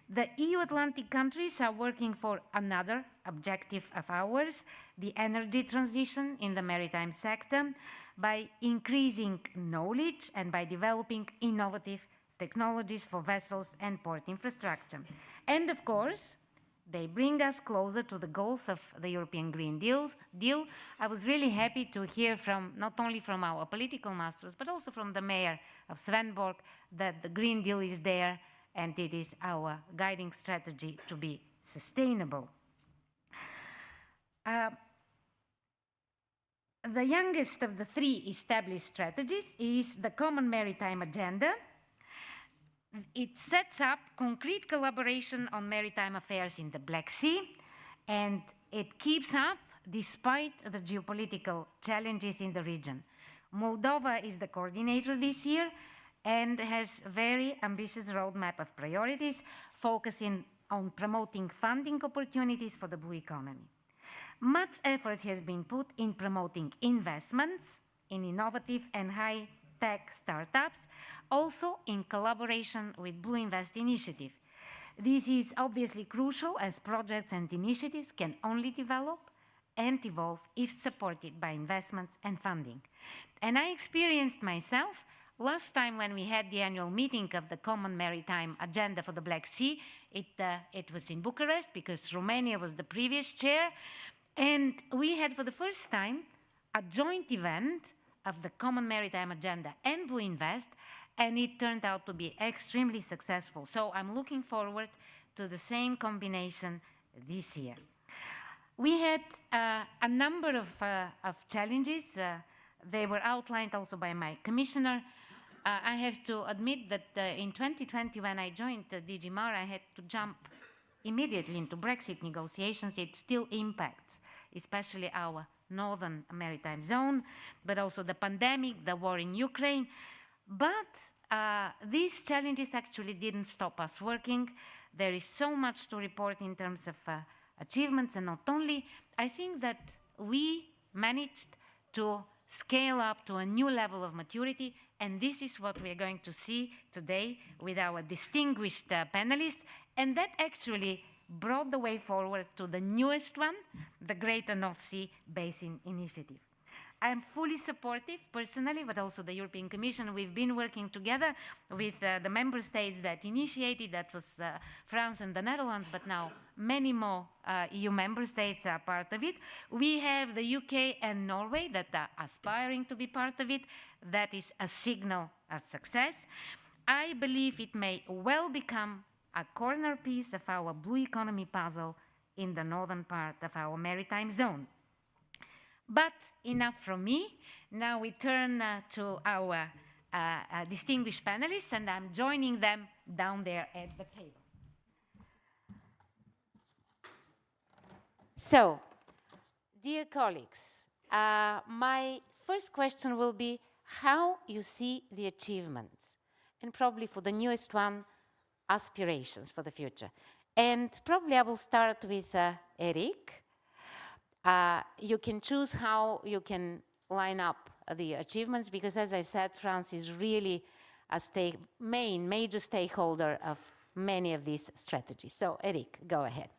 The EU Atlantic countries are working for another objective of ours, the energy transition in the maritime sector, by increasing knowledge and by developing innovative technologies for vessels and port infrastructure. And of course, they bring us closer to the goals of the European Green Deal. I was really happy to hear from, not only from our political masters, but also from the mayor of Svendborg, that the Green Deal is there and it is our guiding strategy to be sustainable. The youngest of the three established strategies is the Common Maritime Agenda. It sets up concrete collaboration on maritime affairs in the Black Sea, and it keeps up despite the geopolitical challenges in the region. Moldova is the coordinator this year, and has a very ambitious roadmap of priorities, focusing on promoting funding opportunities for the blue economy. Much effort has been put in promoting investments in innovative and high-tech startups, also in collaboration with Blue Invest Initiative. This is obviously crucial as projects and initiatives can only develop and evolve if supported by investments and funding. And I experienced myself last time when we had the annual meeting of the Common Maritime Agenda for the Black Sea. It was in Bucharest because Romania was the previous chair. And we had for the first time a joint event of the Common Maritime Agenda and Blue Invest, and it turned out to be extremely successful. So I'm looking forward to the same combination this year. We had a number of challenges. They were outlined also by my commissioner. I have to admit that in 2020, when I joined DG Mar, I had to jump immediately into Brexit negotiations. It still impacts, especially our northern maritime zone, but also the pandemic, the war in Ukraine. But these challenges actually didn't stop us working. There is so much to report in terms of achievements, and not only. I think that we managed to scale up to a new level of maturity, and this is what we are going to see today with our distinguished panelists, and that actually brought the way forward to the newest one, the Greater North Sea Basin Initiative. I am fully supportive personally, but also the European Commission. We've been working together with the member states that initiated, that was France and the Netherlands, but now many more EU member states are part of it. We have the UK and Norway that are aspiring to be part of it. That is a signal of success. I believe it may well become a corner piece of our blue economy puzzle in the northern part of our maritime zone. But enough from me. Now we turn to our distinguished panelists, and I'm joining them down there at the table. So, dear colleagues, my first question will be how you see the achievements, and probably for the newest one, aspirations for the future. And probably I will start with Eric. You can choose how you can line up the achievements, because as I said, France is really a major stakeholder of many of these strategies. So Eric, go ahead.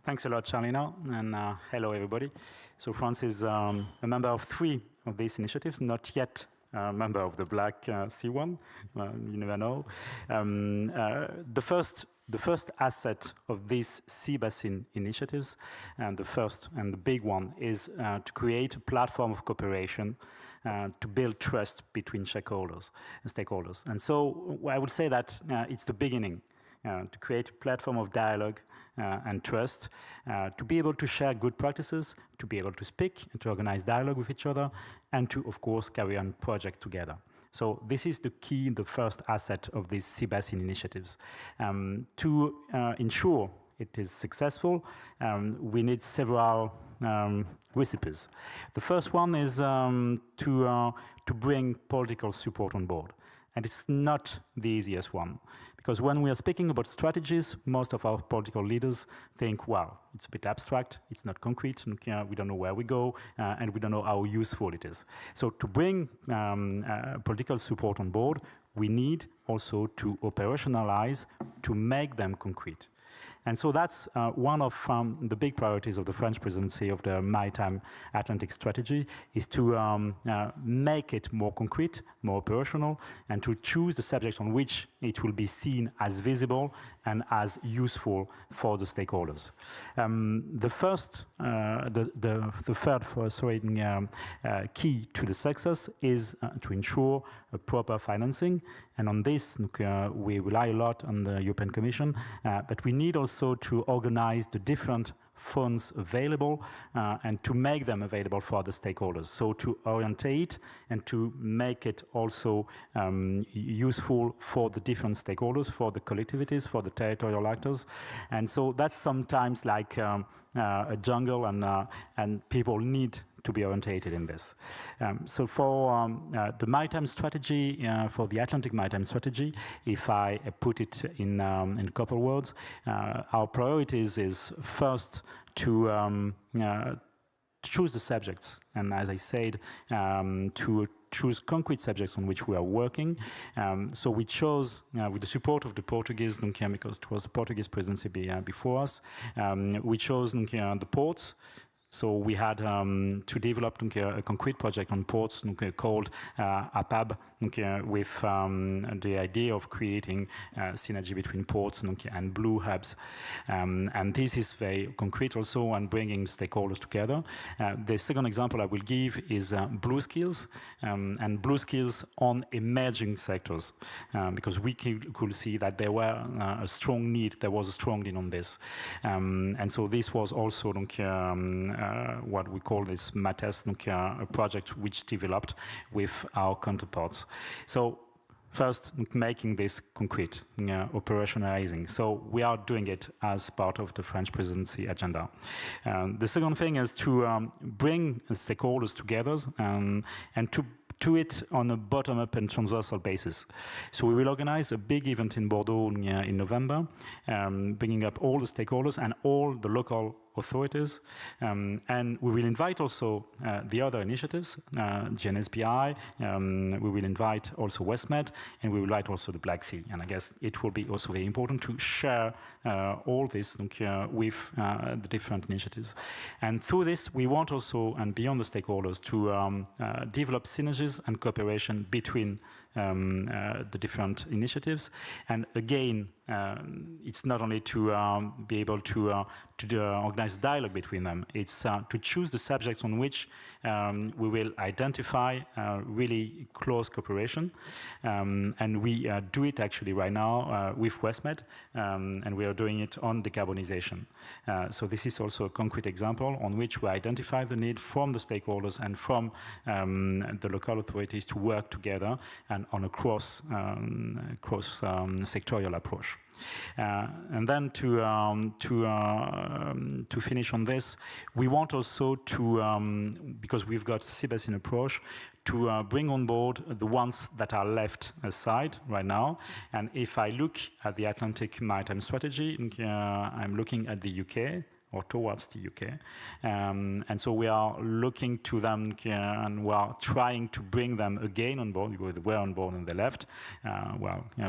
Thanks a lot, Charlina, and hello everybody. So France is a member of 3 of these initiatives, not yet a member of the Black Sea one, you never know. The first asset of these sea basin initiatives, and the first and the big one, is to create a platform of cooperation to build trust between stakeholders. And so I would say that it's the beginning, to create a platform of dialogue and trust, to be able to share good practices, to be able to speak and to organize dialogue with each other, and to, of course, carry on projects together. So this is the key, the first asset of these sea basin initiatives. To ensure it is successful, we need several recipes. The first one is to bring political support on board. And it's not the easiest one, because when we are speaking about strategies, most of our political leaders think, wow, it's a bit abstract, it's not concrete, we don't know where we go, and we don't know how useful it is. So to bring political support on board, we need also to operationalize, to make them concrete. And so that's one of the big priorities of the French presidency of the Maritime Atlantic Strategy, is to make it more concrete, more operational, and to choose the subjects on which it will be seen as visible and as useful for the stakeholders. The third key to the success is to ensure a proper financing. And on this, we rely a lot on the European Commission, but we need also to organize the different funds available and to make them available for the stakeholders. So to orientate and to make it also useful for the different stakeholders, for the collectivities, for the territorial actors. And so that's sometimes like a jungle, and people need be orientated in this. So for the maritime strategy, for the Atlantic Maritime Strategy, if I put it in a couple words, our priorities is first to choose the subjects, and as I said, to choose concrete subjects on which we are working. So we chose, with the support of the Portuguese, because it was the Portuguese presidency before us, we chose the ports. So we had to develop a concrete project on ports called APAB, with the idea of creating synergy between ports and blue hubs. And this is very concrete also and bringing stakeholders together. The second example I will give is blue skills, and blue skills on emerging sectors, because we could see that there was a strong need on this. And so this was also what we call this MATES project, which developed with our counterparts. So first, making this concrete, operationalizing. So we are doing it as part of the French presidency agenda. The second thing is to bring stakeholders together and to do it on a bottom-up and transversal basis. So we will organize a big event in Bordeaux in November, bringing up all the stakeholders and all the local authorities, and we will invite also the other initiatives, GNSBI, we will invite also WestMed, and we will invite also the Black Sea. And I guess it will be also very important to share all this with the different initiatives. And through this, we want also, and beyond the stakeholders, to develop synergies and cooperation between the different initiatives. And again, it's not only to be able to organize dialogue between them, it's to choose the subjects on which we will identify really close cooperation. And we do it actually right now with WestMed, and we are doing it on decarbonization. So this is also a concrete example on which we identify the need from the stakeholders and from the local authorities to work together and on a cross-sectorial approach. And then to finish on this, we want also to, because we've got sea basin approach, to bring on board the ones that are left aside right now. And if I look at the Atlantic Maritime Strategy, I'm looking at the UK, or towards the UK. And so we are looking to them and we are trying to bring them again on board, because they were on board and they left.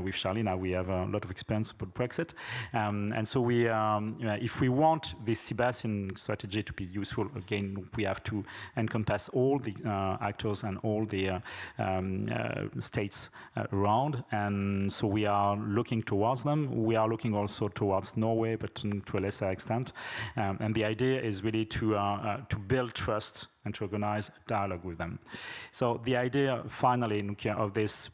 With Charlie now we have a lot of experience about Brexit. And so we, if we want this sea basin strategy to be useful, again, we have to encompass all the actors and all the states around. And so we are looking towards them. We are looking also towards Norway, but to a lesser extent. And the idea is really to build trust and to organize dialogue with them. So the idea, finally, of this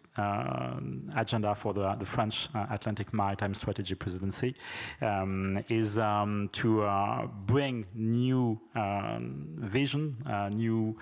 agenda for the French Atlantic Maritime Strategy presidency is to bring new vision, a new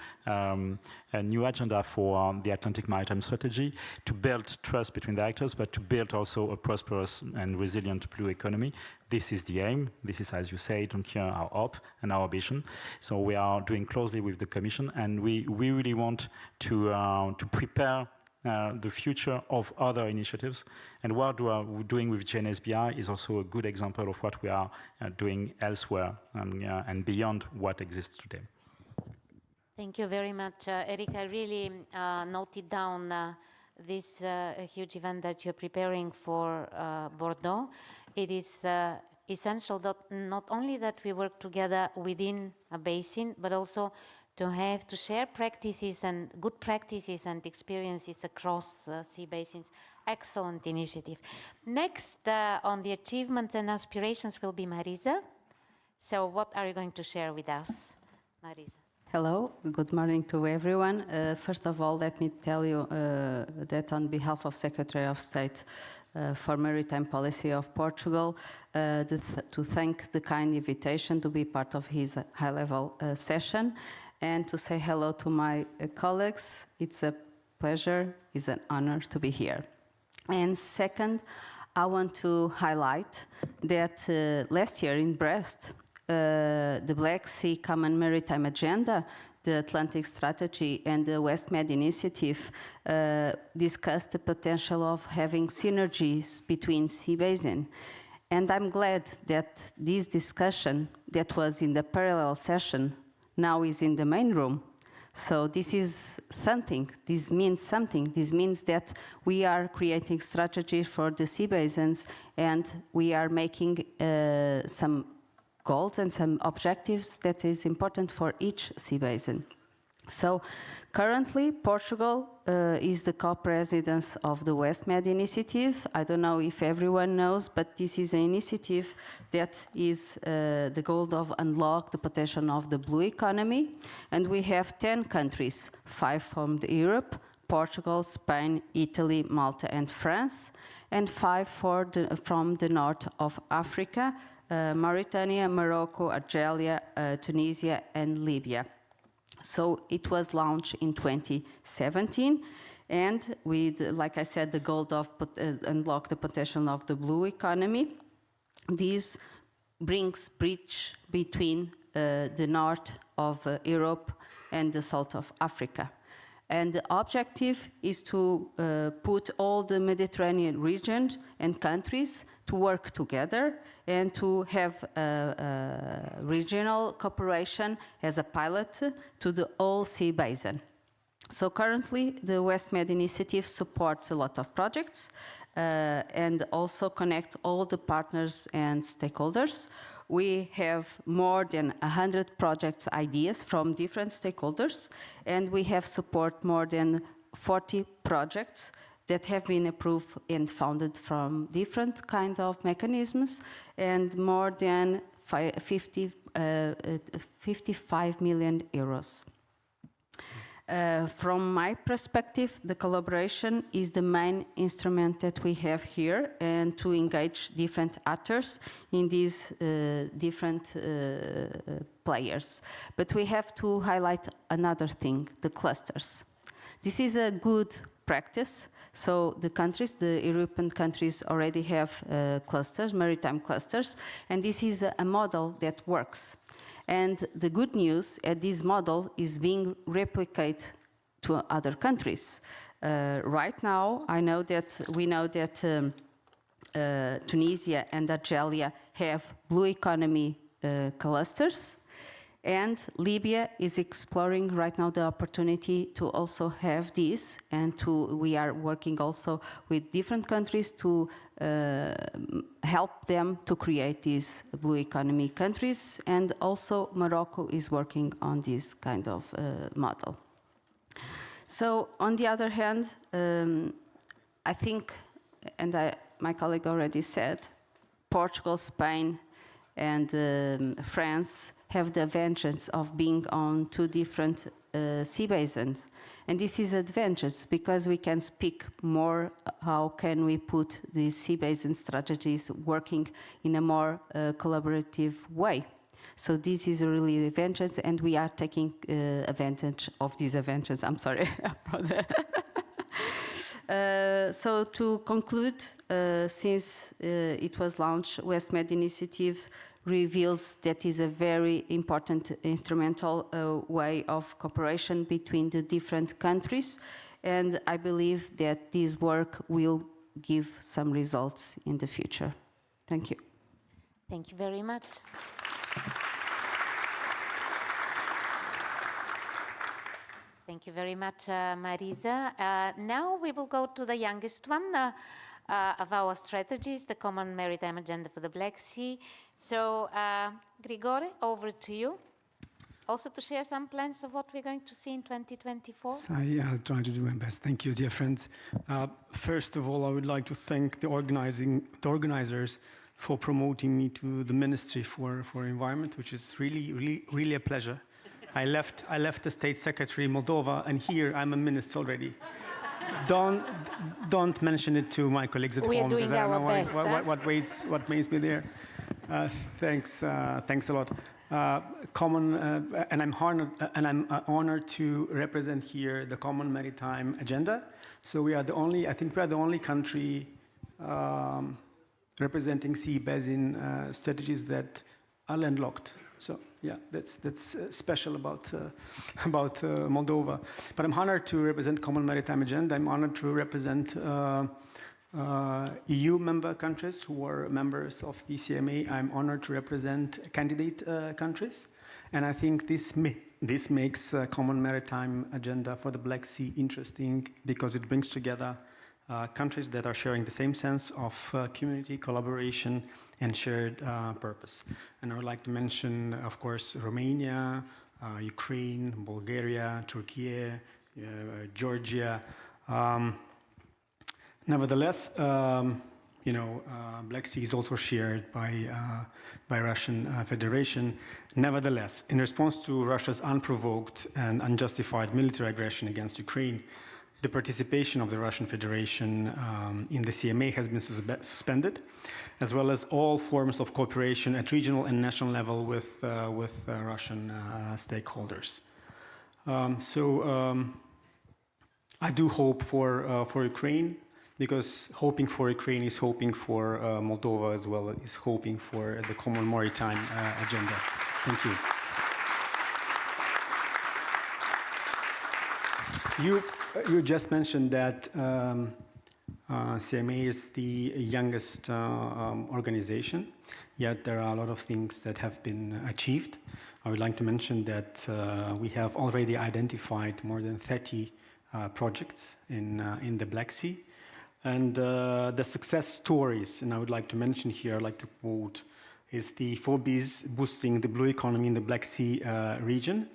agenda for the Atlantic Maritime Strategy, to build trust between the actors, but to build also a prosperous and resilient blue economy. This is the aim. This is, as you said, our hope and our ambition. So we are doing closely with the Commission, and we really want to prepare the future of other initiatives. And what we are doing with GNSBI is also a good example of what we are doing elsewhere and beyond what exists today. Thank you very much, Eric. I really noted down this huge event that you're preparing for Bordeaux. It is essential that not only that we work together within a basin, but also to share practices and good practices and experiences across sea basins. Excellent initiative. Next on the achievements and aspirations will be Marisa. So what are you going to share with us, Marisa? Hello, good morning to everyone. First of all, let me tell you that on behalf of Secretary of State for Maritime Policy of Portugal, to thank the kind invitation to be part of his high-level session and to say hello to my colleagues. It's a pleasure, it's an honor to be here. And second, I want to highlight that last year in Brest, the Black Sea Common Maritime Agenda, the Atlantic Strategy and the West Med Initiative discussed the potential of having synergies between sea basin. And I'm glad that this discussion that was in the parallel session now is in the main room. So this is something, this means something. This means that we are creating strategies for the sea basins, and we are making some goals and some objectives that is important for each sea basin. So currently, Portugal is the co-president of the West Med Initiative. I don't know if everyone knows, but this is an initiative that is the goal of unlock the potential of the blue economy. And we have 10 countries, 5 from Europe, Portugal, Spain, Italy, Malta, and France, and 5 from the north of Africa, Mauritania, Morocco, Algeria, Tunisia, and Libya. So it was launched in 2017, and with, like I said, the goal of unlock the potential of the blue economy. This brings bridge between the north of Europe and the south of Africa. And the objective is to put all the Mediterranean regions and countries to work together and to have regional cooperation as a pilot to the whole sea basin. So currently, the West Med Initiative supports a lot of projects and also connect all the partners and stakeholders. We have more than 100 project ideas from different stakeholders, and we have support more than 40 projects that have been approved and funded from different kind of mechanisms, and more than 55 million euros. From my perspective, the collaboration is the main instrument that we have here, and to engage different actors in these different players. But we have to highlight another thing, the clusters. This is a good practice. So the countries, the European countries already have clusters, maritime clusters, and this is a model that works. And the good news, this model is being replicated to other countries. Right now, we know that Tunisia and Algeria have blue economy clusters, and Libya is exploring right now the opportunity to also have this, and we are working also with different countries to help them to create these blue economy countries, and also Morocco is working on this kind of model. So on the other hand, I think, and my colleague already said, Portugal, Spain, and France have the advantage of being on 2 different sea basins. And this is advantage because we can speak more how can we put these sea basin strategies working in a more collaborative way. So this is a really advantage, and we are taking advantage of these advantages. I'm sorry. So to conclude, since it was launched, West Med Initiative reveals that is a very important instrumental way of cooperation between the different countries, and I believe that this work will give some results in the future. Thank you. Thank you very much. Thank you very much, Marisa. Now we will go to the youngest one of our strategies, the Common Maritime Agenda for the Black Sea. So, Grigore, over to you. Also to share some plans of what we're going to see in 2024. I'll try to do my best. Thank you, dear friends. First of all, I would like to thank the organizers for promoting me to the Ministry for Environment, which is really a pleasure. I left the State Secretary in Moldova, and here I'm a minister already. Don't mention it to my colleagues at home, because I don't know what makes me there. Thanks a lot. And I'm honored to represent here the Common Maritime Agenda. So I think we are the only country representing sea basin strategies that are landlocked. So yeah, that's special about Moldova. But I'm honored to represent Common Maritime Agenda. I'm honored to represent EU member countries who are members of the CMA. I'm honored to represent candidate countries. And I think this makes Common Maritime Agenda for the Black Sea interesting because it brings together countries that are sharing the same sense of community, collaboration, and shared purpose. And I would like to mention, of course, Romania, Ukraine, Bulgaria, Turkey, Georgia. Nevertheless, Black Sea is also shared by Russian Federation. Nevertheless, in response to Russia's unprovoked and unjustified military aggression against Ukraine, the participation of the Russian Federation in the CMA has been suspended, as well as all forms of cooperation at regional and national level with Russian stakeholders. I do hope for Ukraine, because hoping for Ukraine is hoping for Moldova as well, is hoping for the Common Maritime Agenda. Thank you. You just mentioned that CMA is the youngest organization, yet there are a lot of things that have been achieved. I would like to mention that we have already identified more than 30 projects in the Black Sea. And the success stories, and I would like to mention here, I'd like to quote, is the 4Bs boosting the blue economy in the Black Sea region,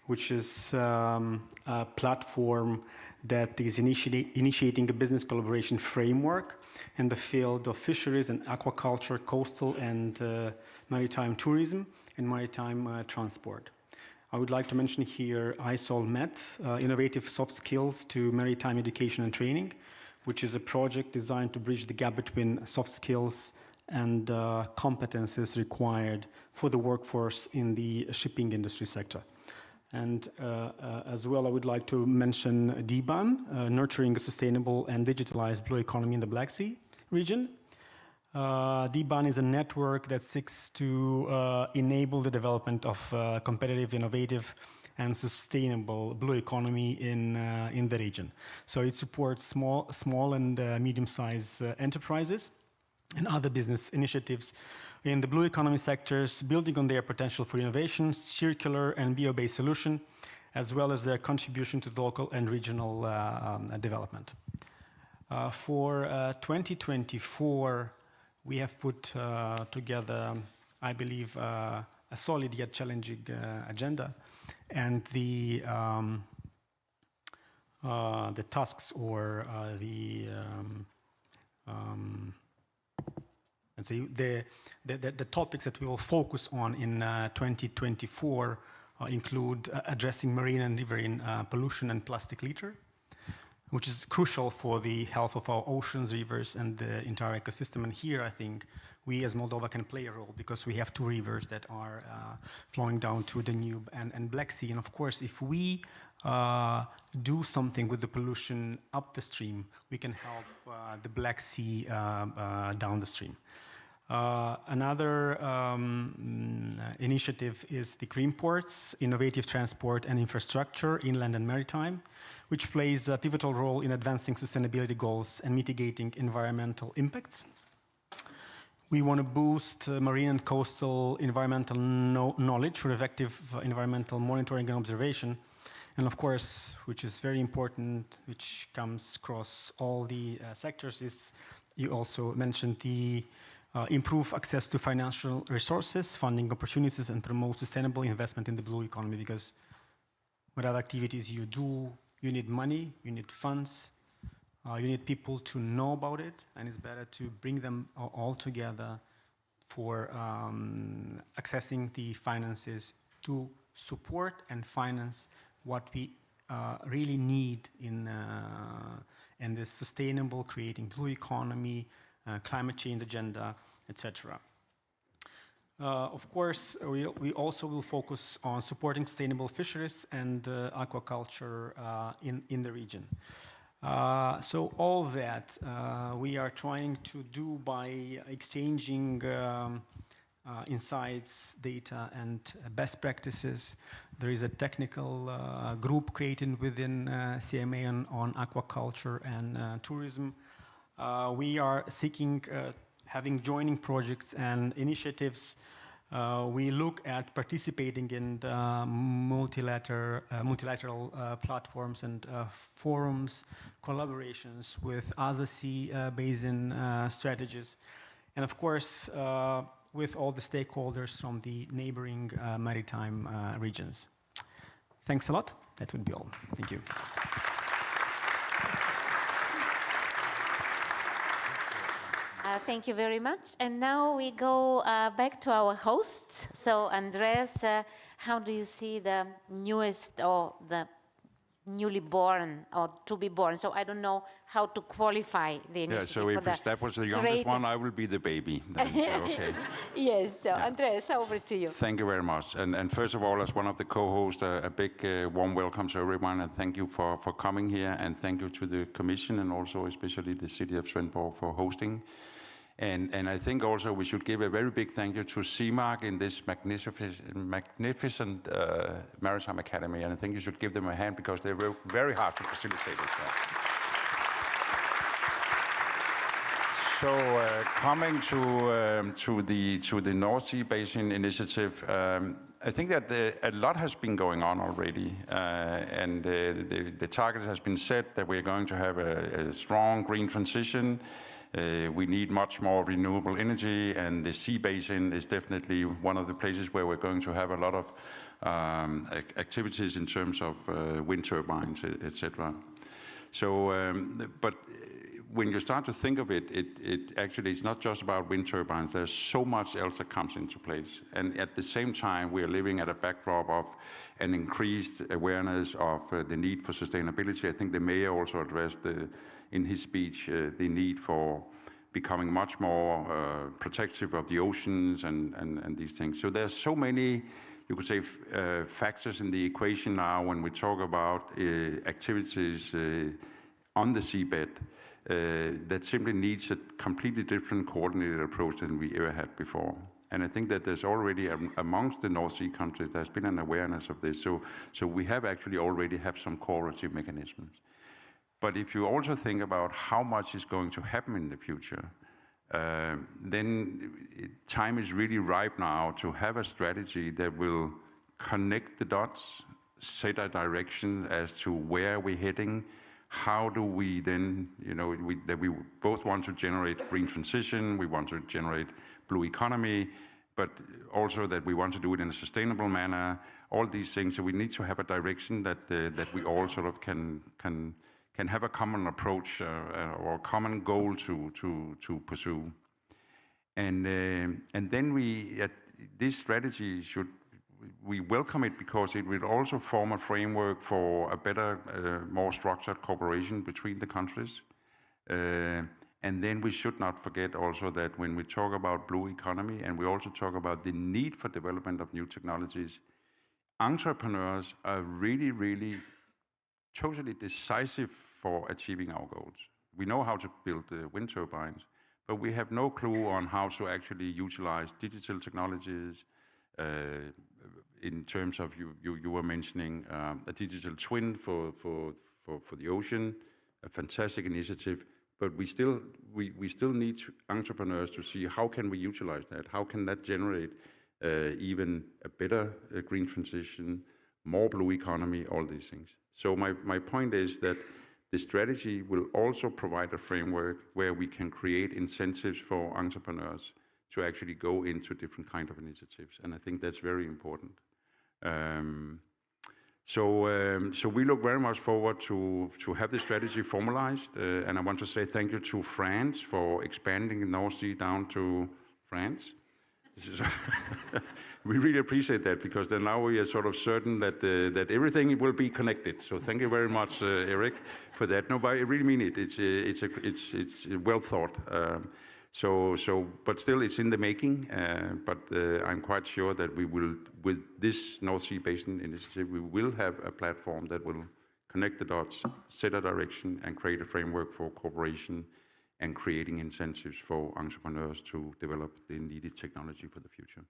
which is a platform that is initiating a business collaboration framework in the field of fisheries and aquaculture, coastal and maritime tourism, and maritime transport. I would like to mention here ISOL-MET, Innovative Soft Skills to Maritime Education and Training, which is a project designed to bridge the gap between soft skills and competences required for the workforce in the shipping industry sector. And as well, I would like to mention DBAN, Nurturing a Sustainable and Digitalized Blue Economy in the Black Sea region. DBAN is a network that seeks to enable the development of competitive, innovative, and sustainable blue economy in the region. So it supports small and medium-sized enterprises and other business initiatives in the blue economy sectors, building on their potential for innovation, circular and bio-based solution, as well as their contribution to the local and regional development. For 2024, we have put together, I believe, a solid yet challenging agenda, and the tasks or let's say the topics that we will focus on in 2024 include addressing marine and riverine pollution and plastic litter, which is crucial for the health of our oceans, rivers, and the entire ecosystem. And here, I think, we as Moldova can play a role because we have two rivers that are flowing down to Danube and Black Sea. And of course, if we do something with the pollution up the stream, we can help the Black Sea down the stream. Another initiative is the Green Ports, Innovative Transport and Infrastructure, Inland and Maritime, which plays a pivotal role in advancing sustainability goals and mitigating environmental impacts. We want to boost marine and coastal environmental knowledge for effective environmental monitoring and observation. And of course, which is very important, which comes across all the sectors, is you also mentioned the improve access to financial resources, funding opportunities, and promote sustainable investment in the blue economy, because whatever activities you do, you need money, you need funds, you need people to know about it, and it's better to bring them all together for accessing the finances to support and finance what we really need in this sustainable, creating blue economy, climate change agenda, etc. Of course, we also will focus on supporting sustainable fisheries and aquaculture in the region. So all that we are trying to do by exchanging insights, data, and best practices. There is a technical group created within CMA on aquaculture and tourism. We are seeking having joining projects and initiatives. We look at participating in multilateral platforms and forums, collaborations with other sea basin strategies, and of course, with all the stakeholders from the neighboring maritime regions. Thanks a lot. That would be all. Thank you. Thank you very much. And now we go back to our hosts. So, Andres, how do you see the newest or the newly born or to be born? So I don't know how to qualify the initiative. Yeah, so if that was the youngest one, I will be the baby. Then, so, okay. Yes, so yeah. Andres, over to you. Thank you very much. And first of all, as one of the co-hosts, a big warm welcome to everyone, and thank you for coming here, and thank you to the Commission and also especially the city of Svendborg for hosting. And I think also we should give a very big thank you to CMARC in this magnificent Maritime Academy, and I think you should give them a hand because they work very hard to facilitate it. So coming to the North Sea Basin Initiative, I think that a lot has been going on already, and the target has been set that we're going to have a strong green transition. We need much more renewable energy, and the sea basin is definitely one of the places where we're going to have a lot of activities in terms of wind turbines, etc. So, but when you start to think of it, actually it's not just about wind turbines. There's so much else that comes into place, and at the same time we are living at a backdrop of an increased awareness of the need for sustainability. I think the mayor also addressed in his speech the need for becoming much more protective of the oceans and these things. So there's so many, you could say, factors in the equation now when we talk about activities on the seabed that simply needs a completely different coordinated approach than we ever had before. And I think that there's already, amongst the North Sea countries, there's been an awareness of this. So we have actually already have some cooperative mechanisms. But if you also think about how much is going to happen in the future, then time is really ripe now to have a strategy that will connect the dots, set a direction as to where we're heading. How do we then, that we both want to generate green transition, we want to generate blue economy, but also that we want to do it in a sustainable manner, all these things. So we need to have a direction that we all sort of can have a common approach or a common goal to pursue. And then this strategy we welcome it because it will also form a framework for a better, more structured cooperation between the countries. And then we should not forget also that when we talk about blue economy and we also talk about the need for development of new technologies, entrepreneurs are really, really totally decisive for achieving our goals. We know how to build wind turbines, but we have no clue on how to actually utilize digital technologies. In terms of you were mentioning a digital twin for the ocean, a fantastic initiative. But we still need entrepreneurs to see how can we utilize that? How can that generate even a better green transition, more blue economy, all these things. So my point is that the strategy will also provide a framework where we can create incentives for entrepreneurs to actually go into different kind of initiatives. And I think that's very important. So we look very much forward to have the strategy formalized. And I want to say thank you to France for expanding the North Sea down to France. We really appreciate that because then now we are sort of certain that everything will be connected. So thank you very much, Eric, for that. No, but I really mean it. It's well thought. But still, it's in the making. But I'm quite sure that we will, with this North Sea Basin Initiative, we will have a platform that will connect the dots, set a direction, and create a framework for cooperation. and creating incentives for entrepreneurs to develop the needed technology for the future.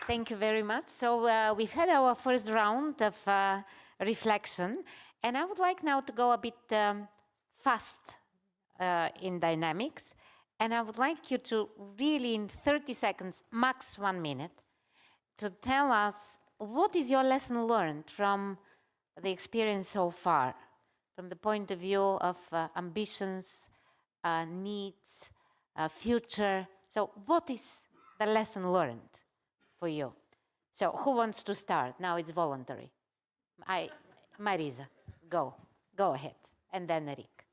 Thank you very much. So we've had our first round of reflection, and I would like now to go a bit fast in dynamics, and I would like you to really in 30 seconds, max 1 minute, to tell us what is your lesson learned from the experience so far, from the point of view of ambitions, needs, future. So what is the lesson learned for you? So who wants to start? Now it's voluntary. Marisa, go ahead. And then Eric.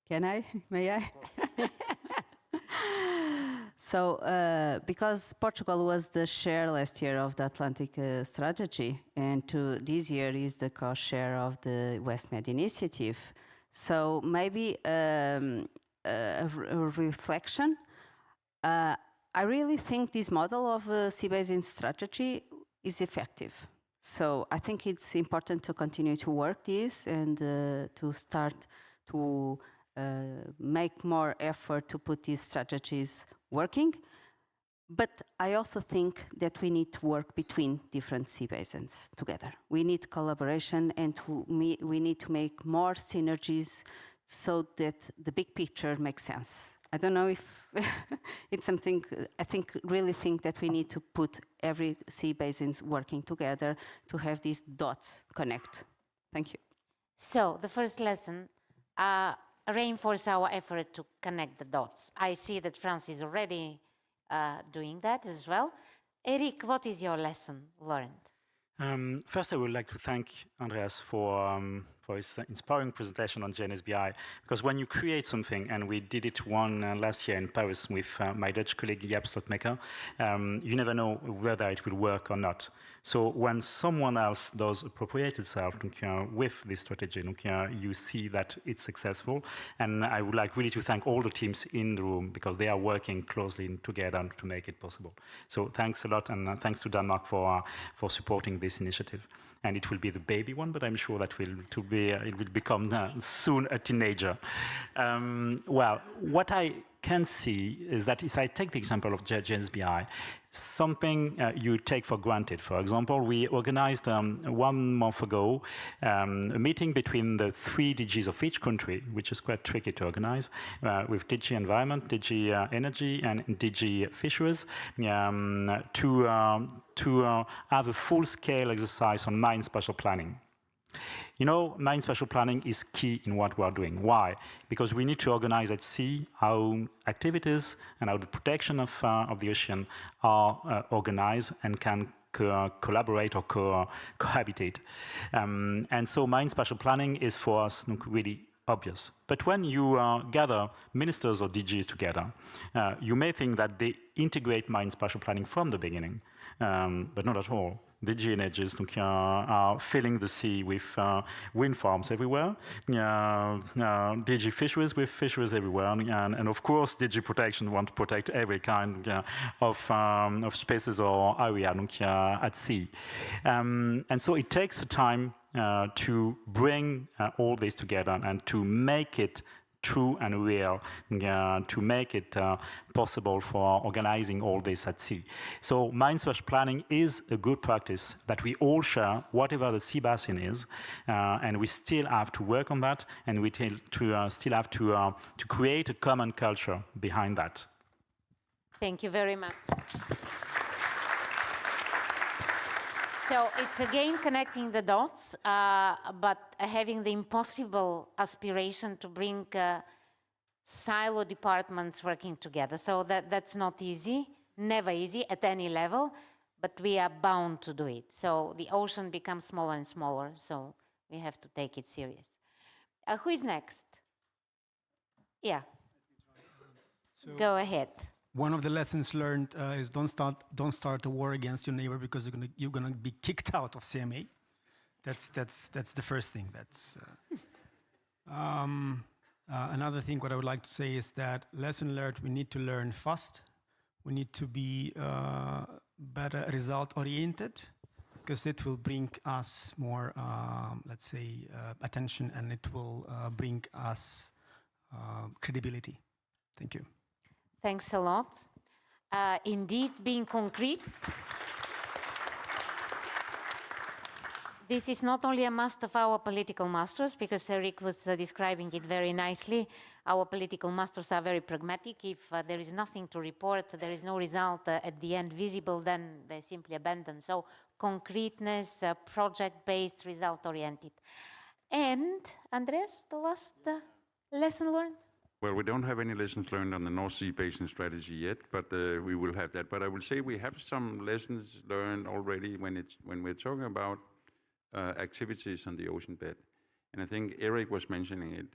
Can I? May I? So, because Portugal was the share last year of the Atlantic strategy, and this year is the co-share of the West Med initiative. So maybe a reflection. I really think this model of Sea Basin strategy is effective. So I think it's important to continue to work this and to start to make more effort to put these strategies working. But I also think that we need to work between different sea basins together. We need collaboration, and we need to make more synergies so that the big picture makes sense. I don't know if it's something, really think that we need to put every sea basins working together to have these dots connect. Thank you. So the first lesson, reinforce our effort to connect the dots. I see that France is already doing that as well. Eric, what is your lesson learned? First, I would like to thank Andreas for his inspiring presentation on GNSBI, because when you create something, and we did it last year in Paris with my Dutch colleague Jaap Slotmaker, you never know whether it will work or not. So when someone else does appropriate itself with this strategy, you see that it's successful. And I would like really to thank all the teams in the room, because they are working closely together to make it possible. So thanks a lot, and thanks to Denmark for supporting this initiative. And it will be the baby one, but I'm sure that it will become soon a teenager. Well, what I can see is that if I take the example of GNSBI, something you take for granted. For example, we organized 1 month ago a meeting between the 3 DGs of each country, which is quite tricky to organize, with DG Environment, DG Energy, and DG Fisheries, to have a full-scale exercise on marine spatial planning. You know, marine spatial planning is key in what we are doing. Why? Because we need to organize at sea our own activities and how the protection of the ocean are organized and can collaborate or cohabitate. And so marine spatial planning is for us really obvious. But when you gather ministers or DGs together, you may think that they integrate marine spatial planning from the beginning, but not at all. DG Energies are filling the sea with wind farms everywhere, DG Fisheries with fisheries everywhere, and of course DG Protection want to protect every kind of spaces or area at sea. And so it takes time to bring all this together and to make it true and real, to make it possible for organizing all this at sea. So marine spatial planning is a good practice that we all share, whatever the sea basin is, and we still have to work on that, and we still have to create a common culture behind that. Thank you very much. So it's again connecting the dots, but having the impossible aspiration to bring silo departments working together. So that's not easy, never easy at any level, but we are bound to do it. So the ocean becomes smaller and smaller, so we have to take it serious. Who is next? Yeah. So go ahead. One of the lessons learned is don't start a war against your neighbor, because you're gonna be kicked out of CMA. That's the first thing. That's another thing. What I would like to say is that lesson learned: we need to learn fast. We need to be better result oriented, because it will bring us more, let's say, attention, and it will bring us credibility. Thank you. Thanks a lot. Indeed, being concrete, this is not only a must of our political masters, because Eric was describing it very nicely. Our political masters are very pragmatic. If there is nothing to report, there is no result at the end visible, then they simply abandon. So concreteness, project-based, result-oriented. And Andreas, the last lesson learned? Well, we don't have any lessons learned on the North Sea Basin strategy yet, but we will have that. But I will say we have some lessons learned already when we're talking about activities on the ocean bed. And I think Eric was mentioning it,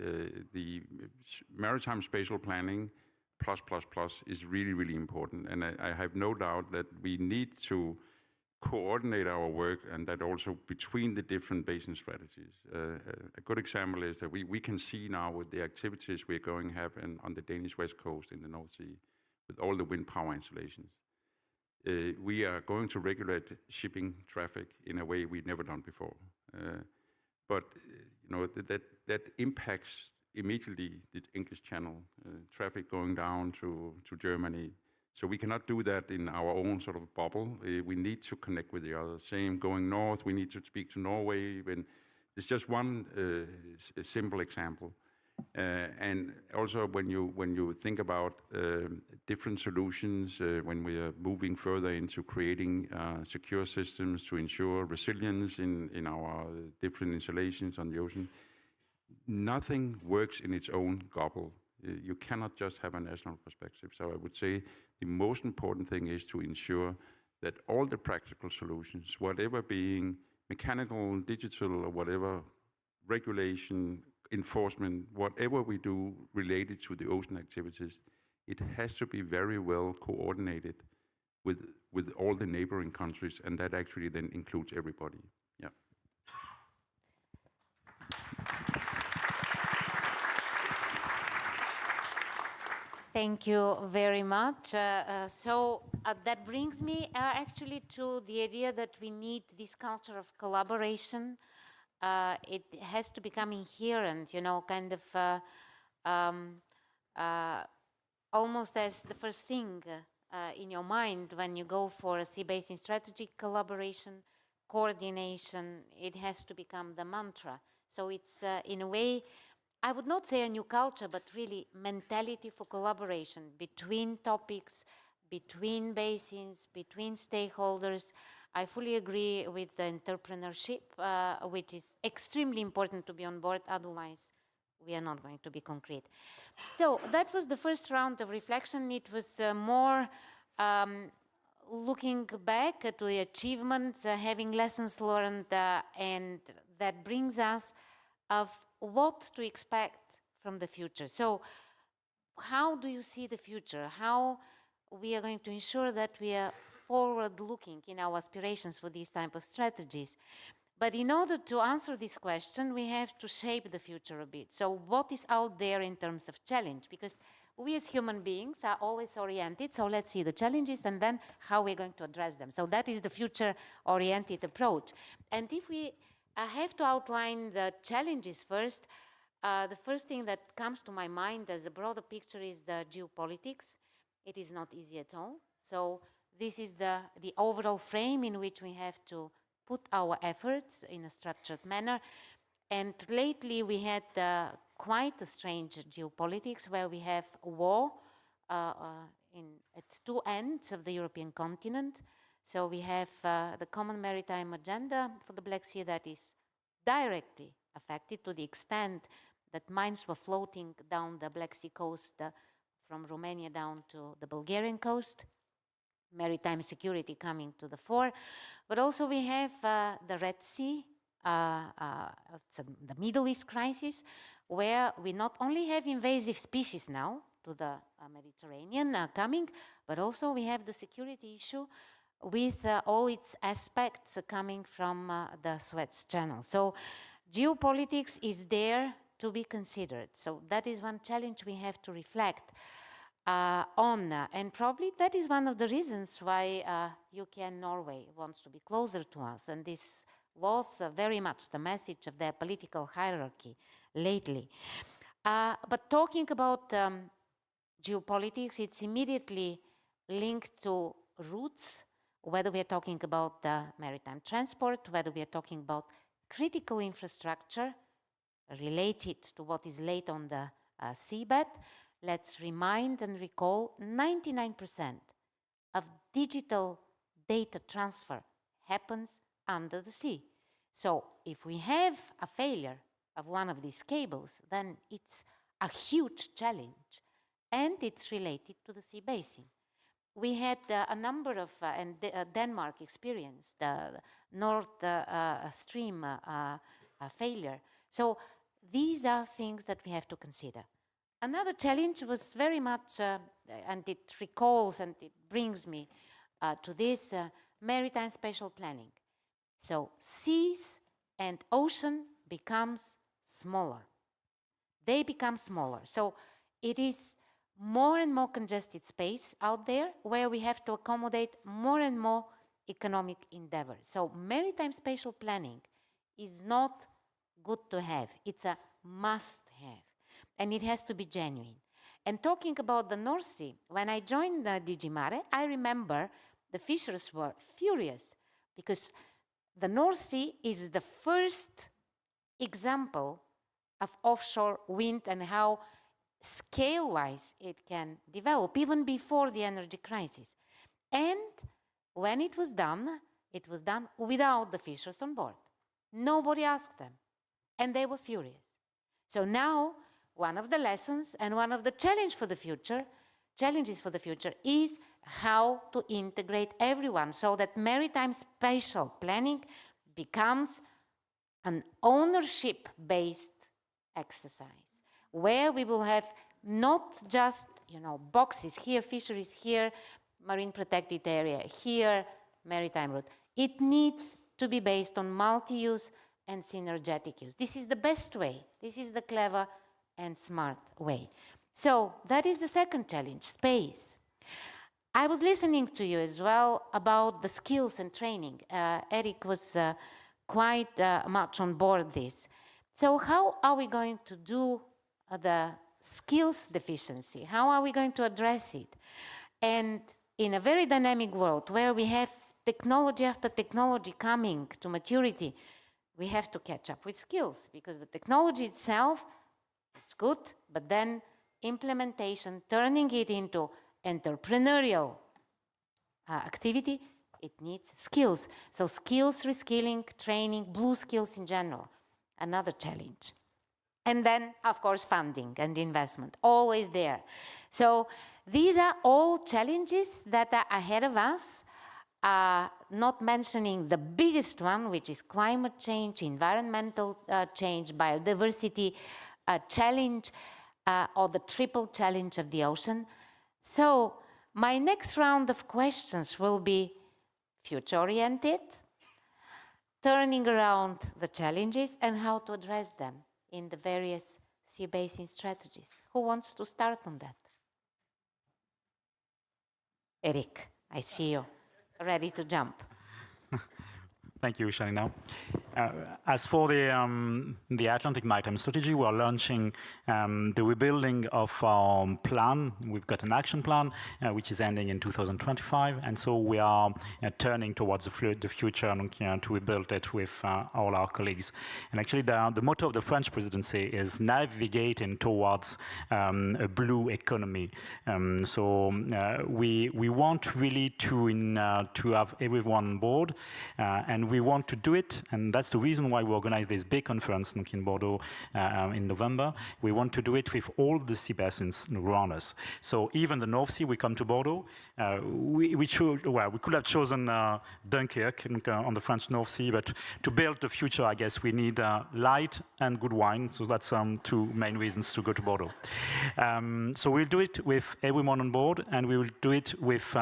the maritime spatial planning plus is really, really important. And I have no doubt that we need to coordinate our work, and that also between the different basin strategies. A good example is that we can see now with the activities we're going to have on the Danish west coast in the North Sea, with all the wind power installations. We are going to regulate shipping traffic in a way we've never done before. But you know, that impacts immediately the English Channel, traffic going down to Germany. So we cannot do that in our own sort of bubble. We need to connect with the others. Same going north, we need to speak to Norway. It's just one simple example. And also when you think about different solutions, when we are moving further into creating secure systems to ensure resilience in our different installations on the ocean, nothing works in its own gobble. You cannot just have a national perspective. So I would say the most important thing is to ensure that all the practical solutions, whatever being mechanical, digital, or whatever, regulation, enforcement, whatever we do related to the ocean activities, it has to be very well coordinated with all the neighboring countries, and that actually then includes everybody. Yeah. Thank you very much. That brings me actually to the idea that we need this culture of collaboration. It has to become inherent, you know, kind of almost as the first thing in your mind when you go for a sea basin strategy. Collaboration, coordination, it has to become the mantra. So it's in a way, I would not say a new culture, but really mentality for collaboration between topics, between basins, between stakeholders. I fully agree with the entrepreneurship, which is extremely important to be on board, otherwise we are not going to be concrete. So that was the first round of reflection. It was more looking back to the achievements, having lessons learned, and that brings us of what to expect from the future. So how do you see the future? How we are going to ensure that we are forward-looking in our aspirations for these type of strategies? But in order to answer this question, we have to shape the future a bit. So what is out there in terms of challenge? Because we as human beings are always oriented, so let's see the challenges and then how we're going to address them. So that is the future-oriented approach. And if we have to outline the challenges first, the first thing that comes to my mind as a broader picture is the geopolitics. It is not easy at all. So this is the overall frame in which we have to put our efforts in a structured manner. And lately we had quite a strange geopolitics where we have war at two ends of the European continent. So we have the common maritime agenda for the Black Sea that is directly affected to the extent that mines were floating down the Black Sea coast from Romania down to the Bulgarian coast. Maritime security coming to the fore. But also we have the Red Sea, the Middle East crisis, where we not only have invasive species now to the Mediterranean coming, but also we have the security issue with all its aspects coming from the Suez Channel. So geopolitics is there to be considered. So that is one challenge we have to reflect. and probably that is one of the reasons why UK and Norway wants to be closer to us, and this was very much the message of their political hierarchy lately. But talking about geopolitics, it's immediately linked to routes, whether we are talking about maritime transport, whether we are talking about critical infrastructure related to what is laid on the seabed. Let's remind and recall 99% of digital data transfer happens under the sea. So if we have a failure of one of these cables, then it's a huge challenge, and it's related to the sea basin. We had a number of, and Denmark experienced the Nord Stream failure. So these are things that we have to consider. Another challenge was very much, and it recalls and it brings me to this, maritime spatial planning. So seas and ocean becomes smaller. They become smaller. So it is more and more congested space out there where we have to accommodate more and more economic endeavor. So maritime spatial planning is not good to have. It's a must-have. And it has to be genuine. And talking about the North Sea, when I joined DG Mare, I remember the fishers were furious because the North Sea is the first example of offshore wind and how scale-wise it can develop, even before the energy crisis. And when it was done without the fishers on board. Nobody asked them, and they were furious. So now, one of the lessons and one of the challenges for the future is how to integrate everyone so that maritime spatial planning becomes an ownership-based exercise, where we will have not just, boxes here, fisheries here, marine protected area here, maritime route. It needs to be based on multi-use and synergetic use. This is the best way. This is the clever and smart way. So that is the second challenge, space. I was listening to you as well about the skills and training. Eric was quite much on board this. So how are we going to do the skills deficiency? How are we going to address it? And in a very dynamic world where we have technology after technology coming to maturity, we have to catch up with skills, because the technology itself, it's good, but then implementation, turning it into entrepreneurial activity, it needs skills. So skills, reskilling, training, blue skills in general, another challenge. And then, of course, funding and investment, always there. So these are all challenges that are ahead of us, not mentioning the biggest one, which is climate change, environmental change, biodiversity challenge, or the triple challenge of the ocean. So my next round of questions will be future-oriented, turning around the challenges and how to address them in the various sea basin strategies. Who wants to start on that? Eric, I see you, ready to jump. Thank you, Shalina. As for the Atlantic Maritime Strategy, we are launching the rebuilding of our plan. We've got an action plan, which is ending in 2025, and so we are turning towards the future and to rebuild it with all our colleagues. And actually, the motto of the French presidency is navigating towards a blue economy. So we want really to have everyone on board, and we want to do it, and that's the reason why we organize this big conference in Bordeaux in November. We want to do it with all the sea basins around us. So even the North Sea, we come to Bordeaux. We could have chosen Dunkirk on the French North Sea, but to build the future, I guess we need light and good wine. So that's two main reasons to go to Bordeaux. So we'll do it with everyone on board, and we will do it with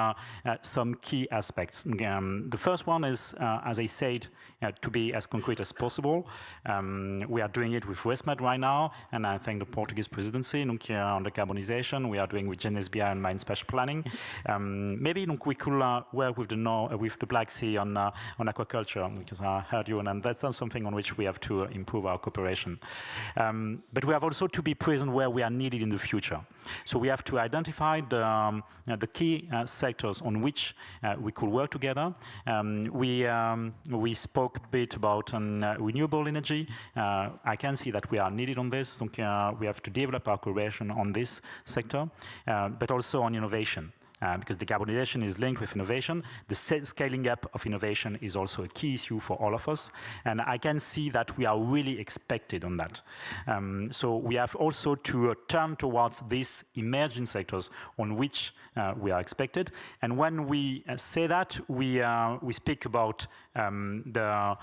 some key aspects. The first one is, as I said, to be as concrete as possible. We are doing it with WestMed right now, and I thank the Portuguese presidency on the carbonization. We are doing with GNSBI and mine spatial planning. Maybe we could work with the Black Sea on aquaculture, because I heard you, and that's not something on which we have to improve our cooperation. But we have also to be present where we are needed in the future. So we have to identify the key sectors on which we could work together. We spoke a bit about renewable energy. I can see that we are needed on this. We have to develop our cooperation on this sector, but also on innovation. Because decarbonization is linked with innovation. The scaling up of innovation is also a key issue for all of us. And I can see that we are really expected on that. So we have also to turn towards these emerging sectors on which we are expected. And when we say that, we speak about the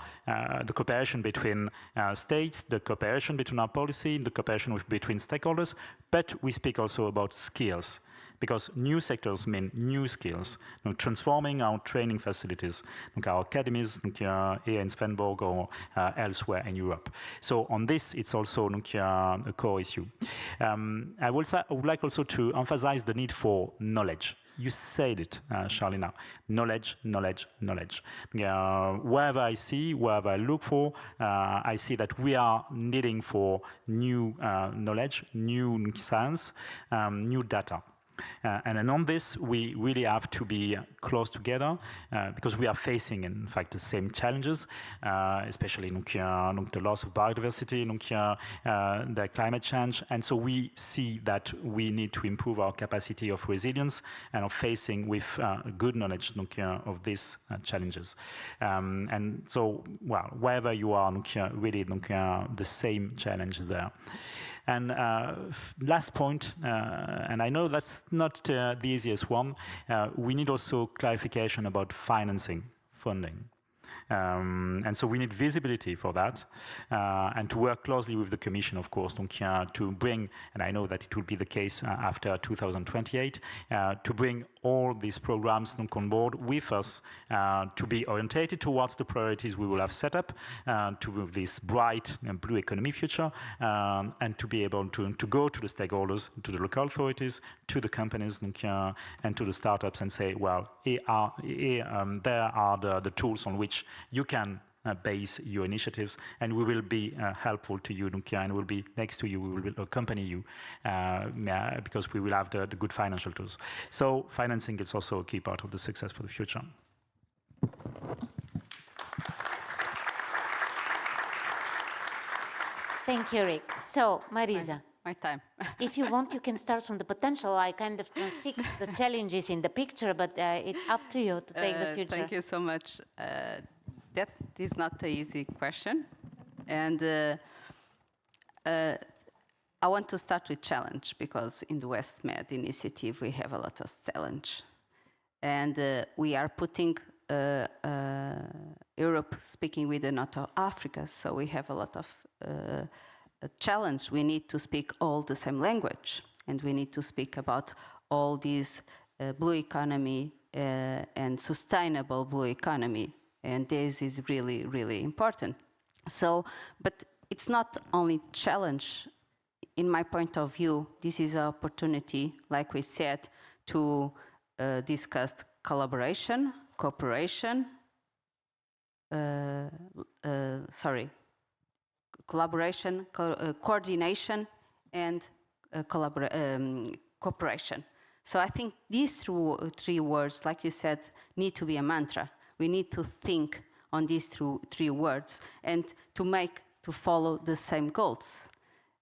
cooperation between states, the cooperation between our policy, the cooperation between stakeholders, but we speak also about skills. Because new sectors mean new skills, transforming our training facilities, our academies here in Svendborg or elsewhere in Europe. So on this, it's also a core issue. I would like also to emphasize the need for knowledge. You said it, Charlina. Knowledge, knowledge, knowledge. Wherever I see, wherever I look for, I see that we are needing for new knowledge, new science, new data. And on this, we really have to be close together because we are facing, in fact, the same challenges, especially the loss of biodiversity, the climate change. And so we see that we need to improve our capacity of resilience and of facing with good knowledge of these challenges. And so, well, wherever you are, really the same challenge there. And last point, and I know that's not the easiest one, we need also clarification about funding. And so we need visibility for that, and to work closely with the Commission, of course, to bring, and I know that it will be the case after 2028, to bring all these programs on board with us to be orientated towards the priorities we will have set up to this bright and blue economy future, and to be able to go to the stakeholders, to the local authorities, to the companies, and to the startups and say, well, there are the tools on which you can base your initiatives, and we will be helpful to you, and we'll be next to you, we will accompany you, because we will have the good financial tools. So financing is also a key part of the success for the future. Thank you, Rick. So, Marisa. My time. If you want, you can start from the potential. I kind of transfix the challenges in the picture, but it's up to you to take the future. Thank you so much. That is not an easy question. And I want to start with challenge, because in the WestMed initiative, we have a lot of challenge. And we are putting Europe speaking with the North of Africa, so we have a lot of challenge. We need to speak all the same language, and we need to speak about all these blue economy and sustainable blue economy, and this is really, really important. So, but it's not only challenge. In my point of view, this is an opportunity, like we said, to discuss collaboration, cooperation, collaboration, coordination, and cooperation. So I think these three words, like you said, need to be a mantra. We need to think on these three words and to follow the same goals.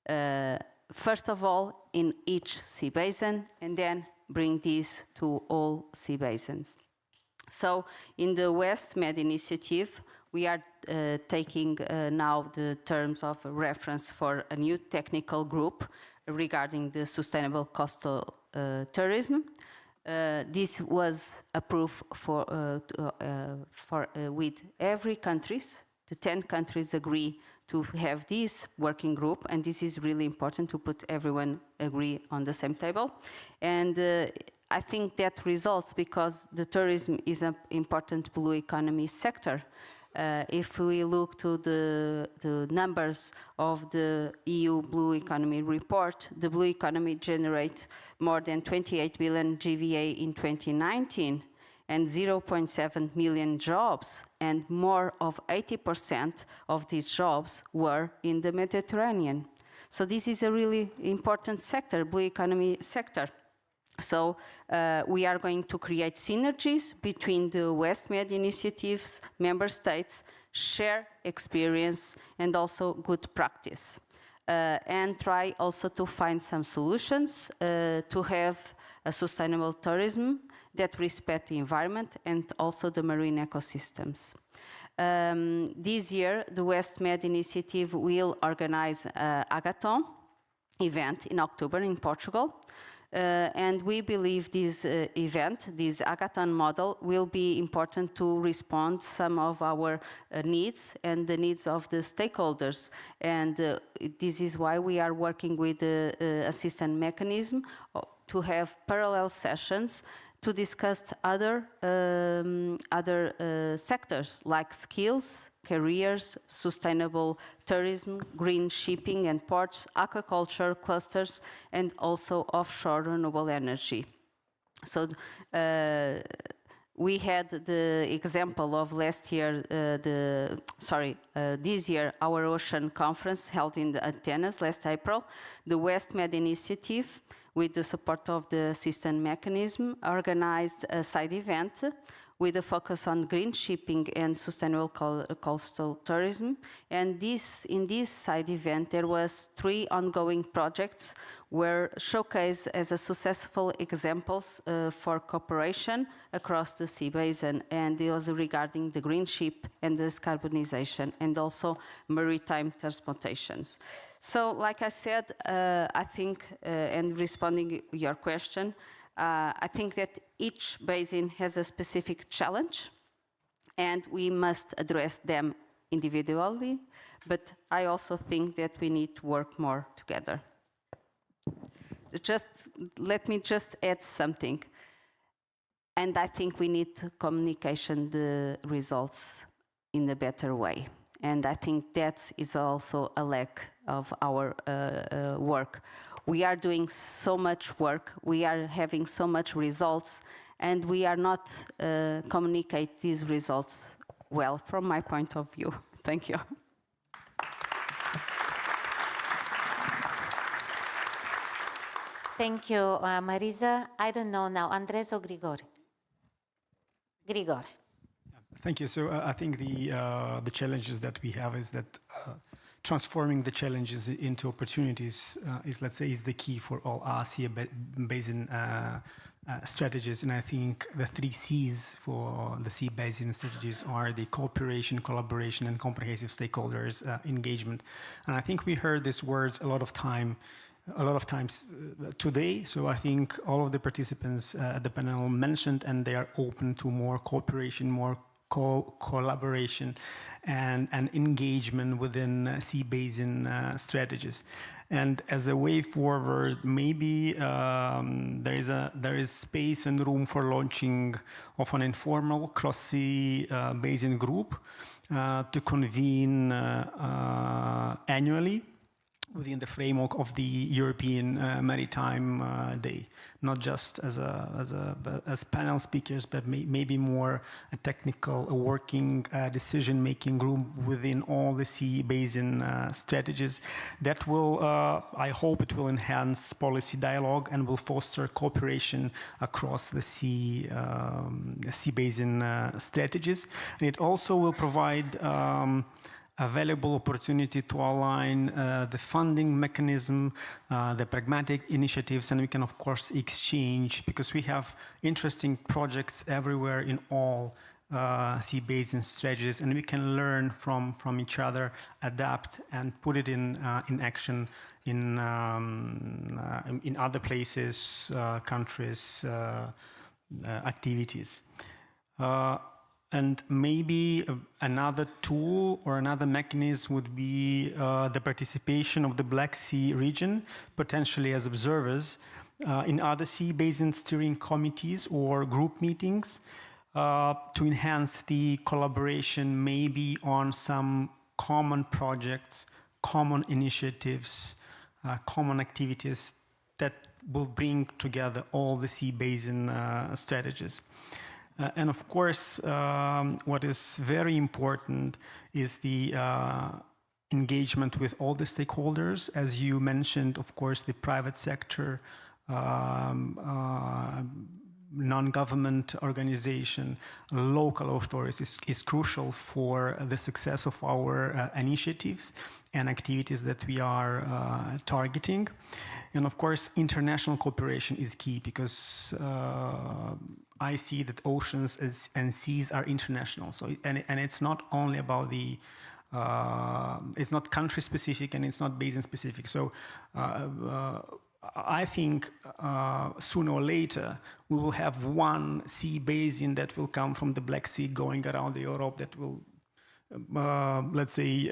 First of all, in each sea basin, and then bring these to all sea basins. So in the WestMed initiative, we are taking now the terms of reference for a new technical group regarding the sustainable coastal tourism. This was approved with every countries. The 10 countries agree to have this working group, and this is really important to put everyone agree on the same table. And I think that results because the tourism is an important blue economy sector. If we look to the numbers of the EU Blue Economy report, the blue economy generates more than 28 billion GVA in 2019 and 0.7 million jobs, and more of 80% of these jobs were in the Mediterranean. So this is a really important sector, blue economy sector. So we are going to create synergies between the West Med initiatives, member states, share experience and also good practice. And try also to find some solutions to have a sustainable tourism that respect the environment and also the marine ecosystems. This year, the West Med initiative will organize a hackathon event in October in Portugal. And we believe this event, this hackathon model, will be important to respond some of our needs and the needs of the stakeholders. And this is why we are working with the assistance mechanism to have parallel sessions to discuss other sectors like skills, careers, sustainable tourism, green shipping and ports, aquaculture clusters, and also offshore renewable energy. So we had the example of last year, this year, our ocean conference held in Athens last April, the West Med initiative, with the support of the assistance mechanism, organized a side event with a focus on green shipping and sustainable coastal tourism. And in this side event, there was 3 ongoing projects were showcased as a successful examples for cooperation across the sea basin, and it was regarding the green ship and decarbonization and also maritime transportations. So, like I said, I think, and responding to your question, I think that each basin has a specific challenge, and we must address them individually, but I also think that we need to work more together. Let me just add something, and I think we need to communicate the results in a better way. And I think that is also a lack of our work. We are doing so much work, we are having so much results, and we are not communicating these results well, from my point of view. Thank you. Thank you, Marisa. I don't know now, Andres or Grigor? Grigor. Thank you. So I think the challenges that we have is that transforming the challenges into opportunities is, let's say, is the key for all our sea basin strategies. And I think the 3 C's for the sea basin strategies are the cooperation, collaboration, and comprehensive stakeholders engagement. And I think we heard these words a lot of times today. So I think all of the participants at the panel mentioned, and they are open to more cooperation, more collaboration and engagement within sea basin strategies. And as a way forward, maybe there is space and room for launching of an informal cross-sea basin group to convene annually within the framework of the European Maritime Day, not just as panel speakers, but maybe more a technical, working decision-making group within all the sea basin strategies. That will, I hope it will enhance policy dialogue and will foster cooperation across the sea basin strategies. And it also will provide a valuable opportunity to align the funding mechanism, the pragmatic initiatives, and we can, of course, exchange, because we have interesting projects everywhere in all sea basin strategies, and we can learn from each other, adapt, and put it in action in other places, countries, activities. And maybe another tool or another mechanism would be the participation of the Black Sea region, potentially as observers, in other sea basin steering committees or group meetings. to enhance the collaboration maybe on some common projects, common initiatives, common activities that will bring together all the sea basin strategies. And of course, what is very important is the engagement with all the stakeholders. As you mentioned, of course, the private sector, non-government organization, local authorities is crucial for the success of our initiatives and activities that we are targeting. And of course, international cooperation is key because I see that oceans and seas are international. So, and it's not only about the, it's not country specific and it's not basin specific. So I think sooner or later we will have one sea basin that will come from the Black Sea going around Europe that will, let's say,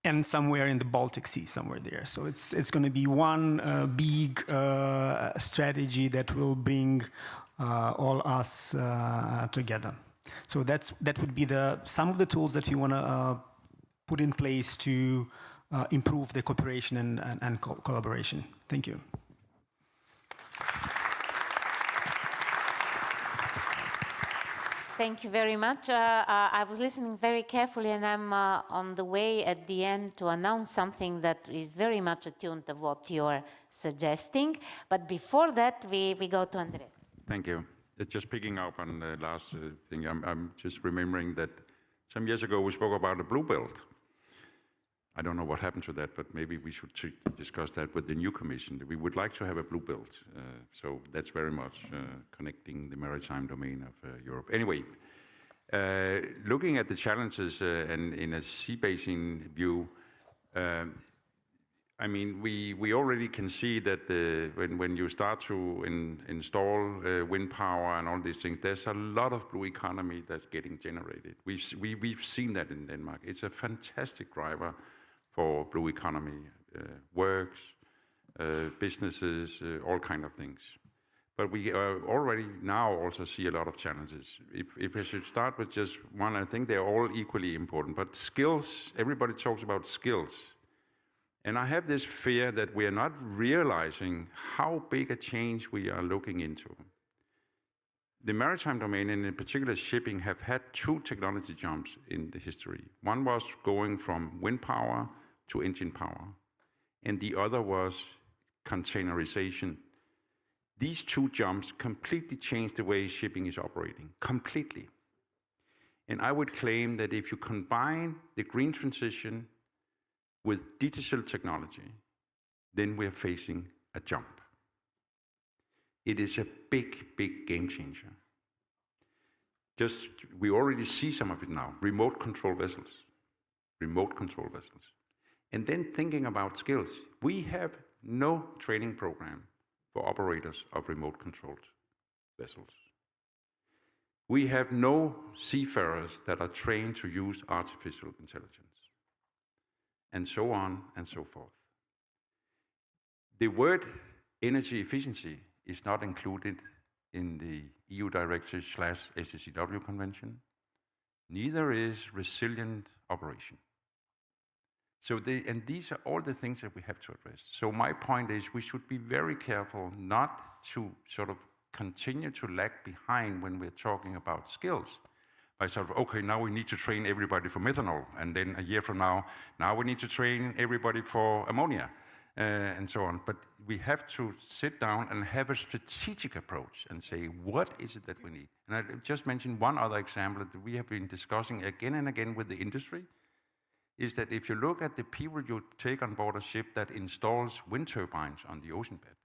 end somewhere in the Baltic Sea, somewhere there. So it's going to be one big strategy that will bring all us together. So that would be some of the tools that we want to put in place to improve the cooperation and collaboration. Thank you. Thank you very much. I was listening very carefully, and I'm on the way at the end to announce something that is very much attuned to what you're suggesting. But before that, we go to Andreas. Thank you. Just picking up on the last thing, I'm just remembering that some years ago we spoke about a blue belt. I don't know what happened to that, but maybe we should discuss that with the new commission. We would like to have a blue belt. So that's very much connecting the maritime domain of Europe. Anyway, looking at the challenges and in a sea basin view, I mean, we already can see that when you start to install wind power and all these things, there's a lot of blue economy that's getting generated. We've seen that in Denmark. It's a fantastic driver for blue economy, works, businesses, all kind of things. But we already now also see a lot of challenges. If I should start with just one, I think they're all equally important. But skills, everybody talks about skills. And I have this fear that we are not realizing how big a change we are looking into. The maritime domain, and in particular shipping, have had two technology jumps in the history. One was going from wind power to engine power, and the other was containerization. These two jumps completely changed the way shipping is operating, completely. And I would claim that if you combine the green transition with digital technology, then we're facing a jump. It is a big, big game changer. We already see some of it now, remote control vessels. And then thinking about skills, we have no training program for operators of remote controlled vessels. We have no seafarers that are trained to use artificial intelligence, and so on and so forth. The word energy efficiency is not included in the EU directive/SCCW convention. Neither is resilient operation. So and these are all the things that we have to address. So my point is we should be very careful not to sort of continue to lag behind when we're talking about skills. By sort of, okay, now we need to train everybody for methanol, and then a year from now we need to train everybody for ammonia, and so on. But we have to sit down and have a strategic approach and say, what is it that we need? And I just mentioned one other example that we have been discussing again and again with the industry, is that if you look at the people you take on board a ship that installs wind turbines on the ocean bed,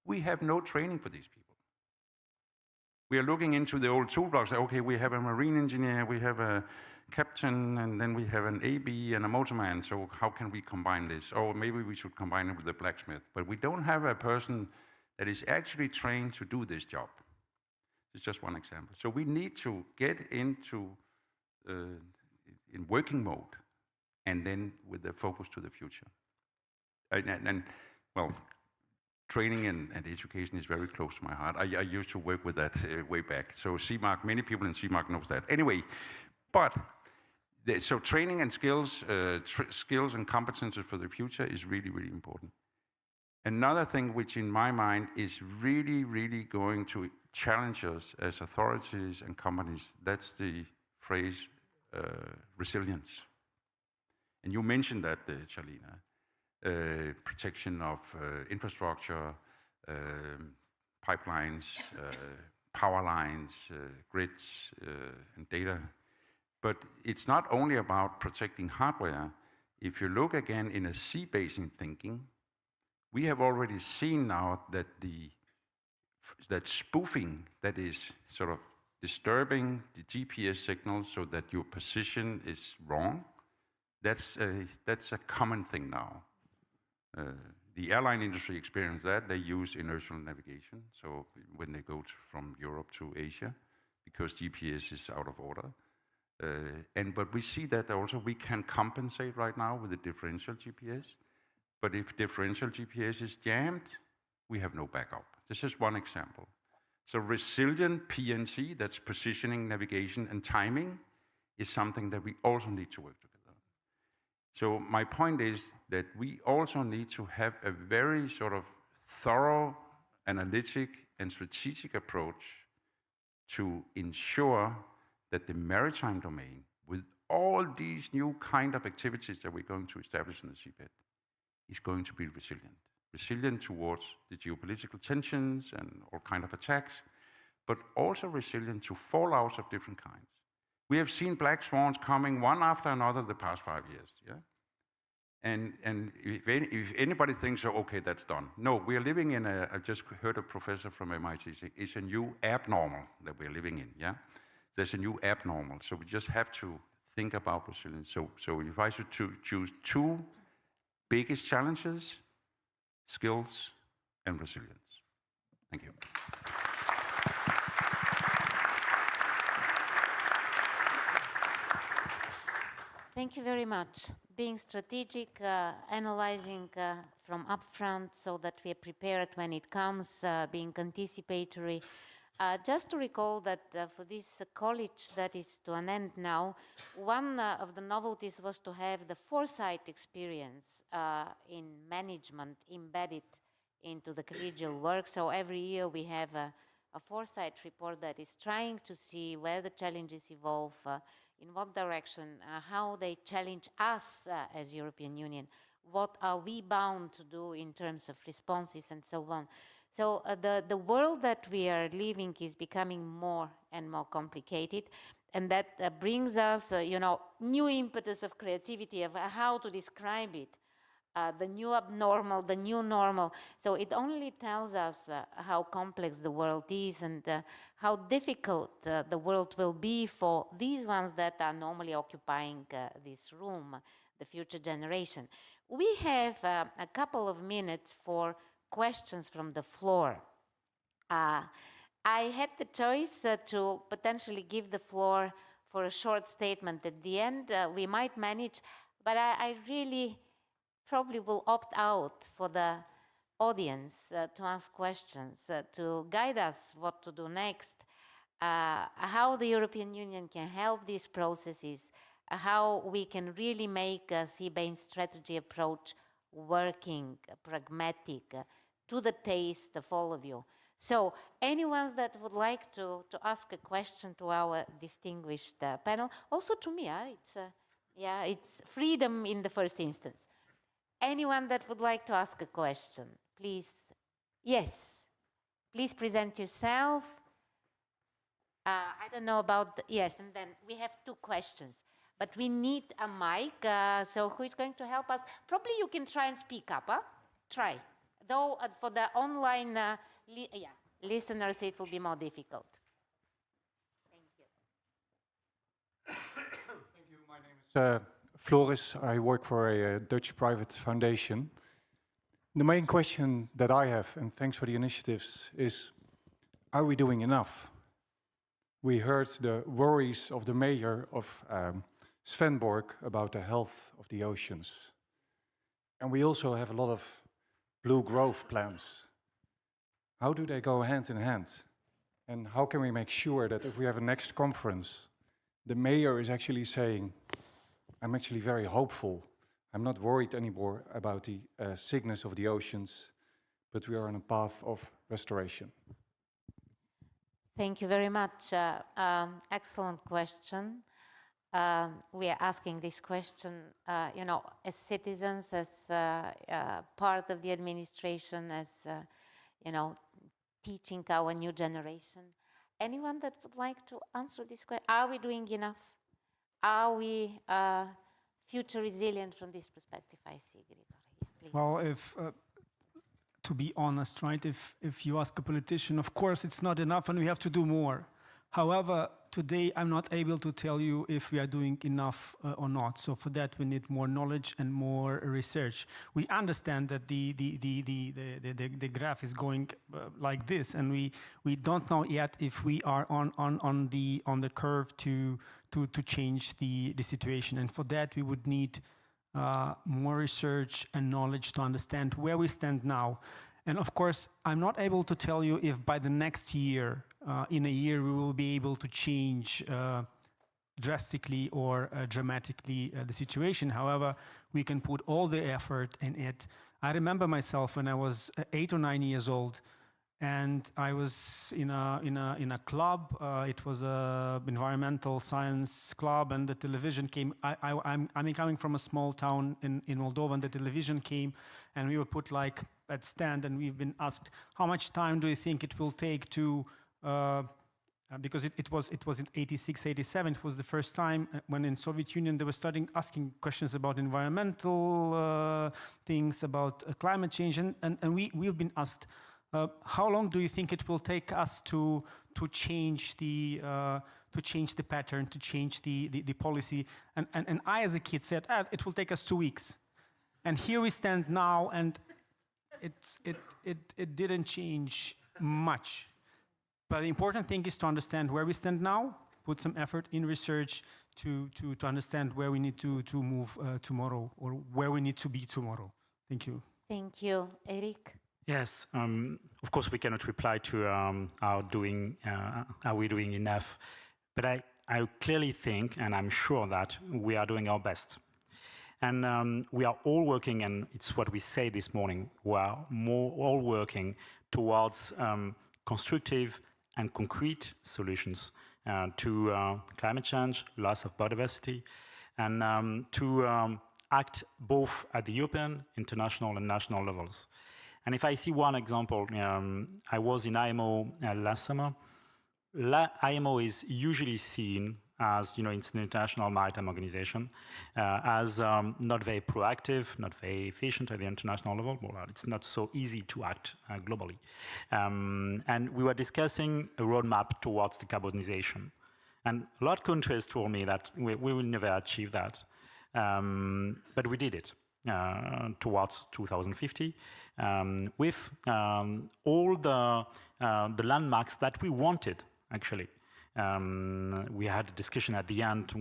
we have no training for these people. We are looking into the old toolbox. Okay, we have a marine engineer, we have a captain, and then we have an AB and a motorman. So how can we combine this? Or maybe we should combine it with a blacksmith. But we don't have a person that is actually trained to do this job. It's just one example. So we need to get into in working mode, and then with the focus to the future. And well, training and education is very close to my heart. I used to work with that way back. So CMARC, many people in CMARC knows that. Anyway, but so training and skills and competences for the future is really, really important. Another thing which in my mind is really, really going to challenge us as authorities and companies, that's the phrase resilience. And you mentioned that, Charlina. Protection of infrastructure, pipelines, power lines, grids, and data. But it's not only about protecting hardware. If you look again in a sea-based thinking, we have already seen now that that spoofing that is sort of disturbing the GPS signal so that your position is wrong, that's a common thing now. The airline industry experience that. They use inertial navigation, so when they go from Europe to Asia, because GPS is out of order. But we see that also we can compensate right now with the differential GPS. But if differential GPS is jammed, we have no backup. This is one example. So resilient PNC, that's positioning, navigation, and timing, is something that we also need to work together. So my point is that we also need to have a very sort of thorough, analytic, and strategic approach to ensure that the maritime domain, with all these new kind of activities that we're going to establish in the seabed, is going to be resilient. Resilient towards the geopolitical tensions and all kind of attacks, but also resilient to fallouts of different kinds. We have seen black swans coming one after another the past 5 years, yeah? And if anybody thinks, oh, okay, that's done. No, we are living in I just heard a professor from MIT say, it's a new abnormal that we're living in, yeah? There's a new abnormal, so we just have to think about resilience. So if I should choose two biggest challenges, skills and resilience. Thank you. Thank you very much. Being strategic, analyzing from upfront so that we are prepared when it comes, being anticipatory. Just to recall that for this college that is to an end now, one of the novelties was to have the foresight experience in management embedded into the collegial work. So every year we have a foresight report that is trying to see where the challenges evolve, in what direction, how they challenge us as European Union, what are we bound to do in terms of responses and so on. So the world that we are living is becoming more and more complicated, and that brings us, new impetus of creativity of how to describe it. The new abnormal, the new normal. So it only tells us how complex the world is and how difficult the world will be for these ones that are normally occupying this room, the future generation. We have a couple of minutes for questions from the floor. I had the choice to potentially give the floor for a short statement at the end. We might manage, but I really probably will opt out for the audience to ask questions, to guide us what to do next, how the European Union can help these processes, how we can really make a sea-based strategy approach working, pragmatic, to the taste of all of you. So anyone that would like to ask a question to our distinguished panel, also to me, it's freedom in the first instance. Anyone that would like to ask a question, please. Yes, please present yourself. I don't know about, yes, and then we have two questions, but we need a mic, so who is going to help us? Probably you can try and speak up, huh? Try. Though for the online listeners, it will be more difficult. Thank you. Thank you. My name is Floris. I work for a Dutch private foundation. The main question that I have, and thanks for the initiatives, is are we doing enough? We heard the worries of the mayor of Svendborg about the health of the oceans. And we also have a lot of blue growth plans how do they go hand in hand? And how can we make sure that if we have a next conference, the mayor is actually saying, I'm actually very hopeful. I'm not worried anymore about the sickness of the oceans, but we are on a path of restoration. Thank you very much. Excellent question. We are asking this question, as citizens, as part of the administration, as, teaching our new generation. Anyone that would like to answer this question? Are we doing enough? Are we future resilient from this perspective? I see, Grigori. Please. Well, to be honest, right, if you ask a politician, of course it's not enough and we have to do more. However, today I'm not able to tell you if we are doing enough or not. So for that we need more knowledge and more research. We understand that the graph is going like this, and we don't know yet if we are on the curve to change the situation. And for that we would need more research and knowledge to understand where we stand now. And of course, I'm not able to tell you if by the next year, in a year, we will be able to change drastically or dramatically the situation. However, we can put all the effort in it. I remember myself when I was 8 or 9 years old, and I was in a club. It was a environmental science club, and the television came. I'm coming from a small town in Moldova, and the television came, and we were put like at stand, and we've been asked, how much time do you think it will take to because it was in 86, 87, it was the first time when in Soviet Union they were starting asking questions about environmental things, about climate change, and we've been asked, how long do you think it will take us to change the pattern, to change the policy? And I, as a kid, said, it will take us 2 weeks. And here we stand now, and it didn't change much. But the important thing is to understand where we stand now, put some effort in research to understand where we need to move tomorrow, or where we need to be tomorrow. Thank you. Thank you. Eric? Yes, of course we cannot reply to are we doing enough, but I clearly think, and I'm sure that we are doing our best. And we are all working, and it's what we say this morning, we are all working towards constructive and concrete solutions to climate change, loss of biodiversity, and to act both at the European, international and national levels. And if I see one example, I was in IMO last summer. IMO is usually seen as, it's an international maritime organization, as not very proactive, not very efficient at the international level. Well, it's not so easy to act globally. And we were discussing a roadmap towards decarbonization. And a lot of countries told me that we will never achieve that. But we did it towards 2050 with all the landmarks that we wanted, actually. We had a discussion at the end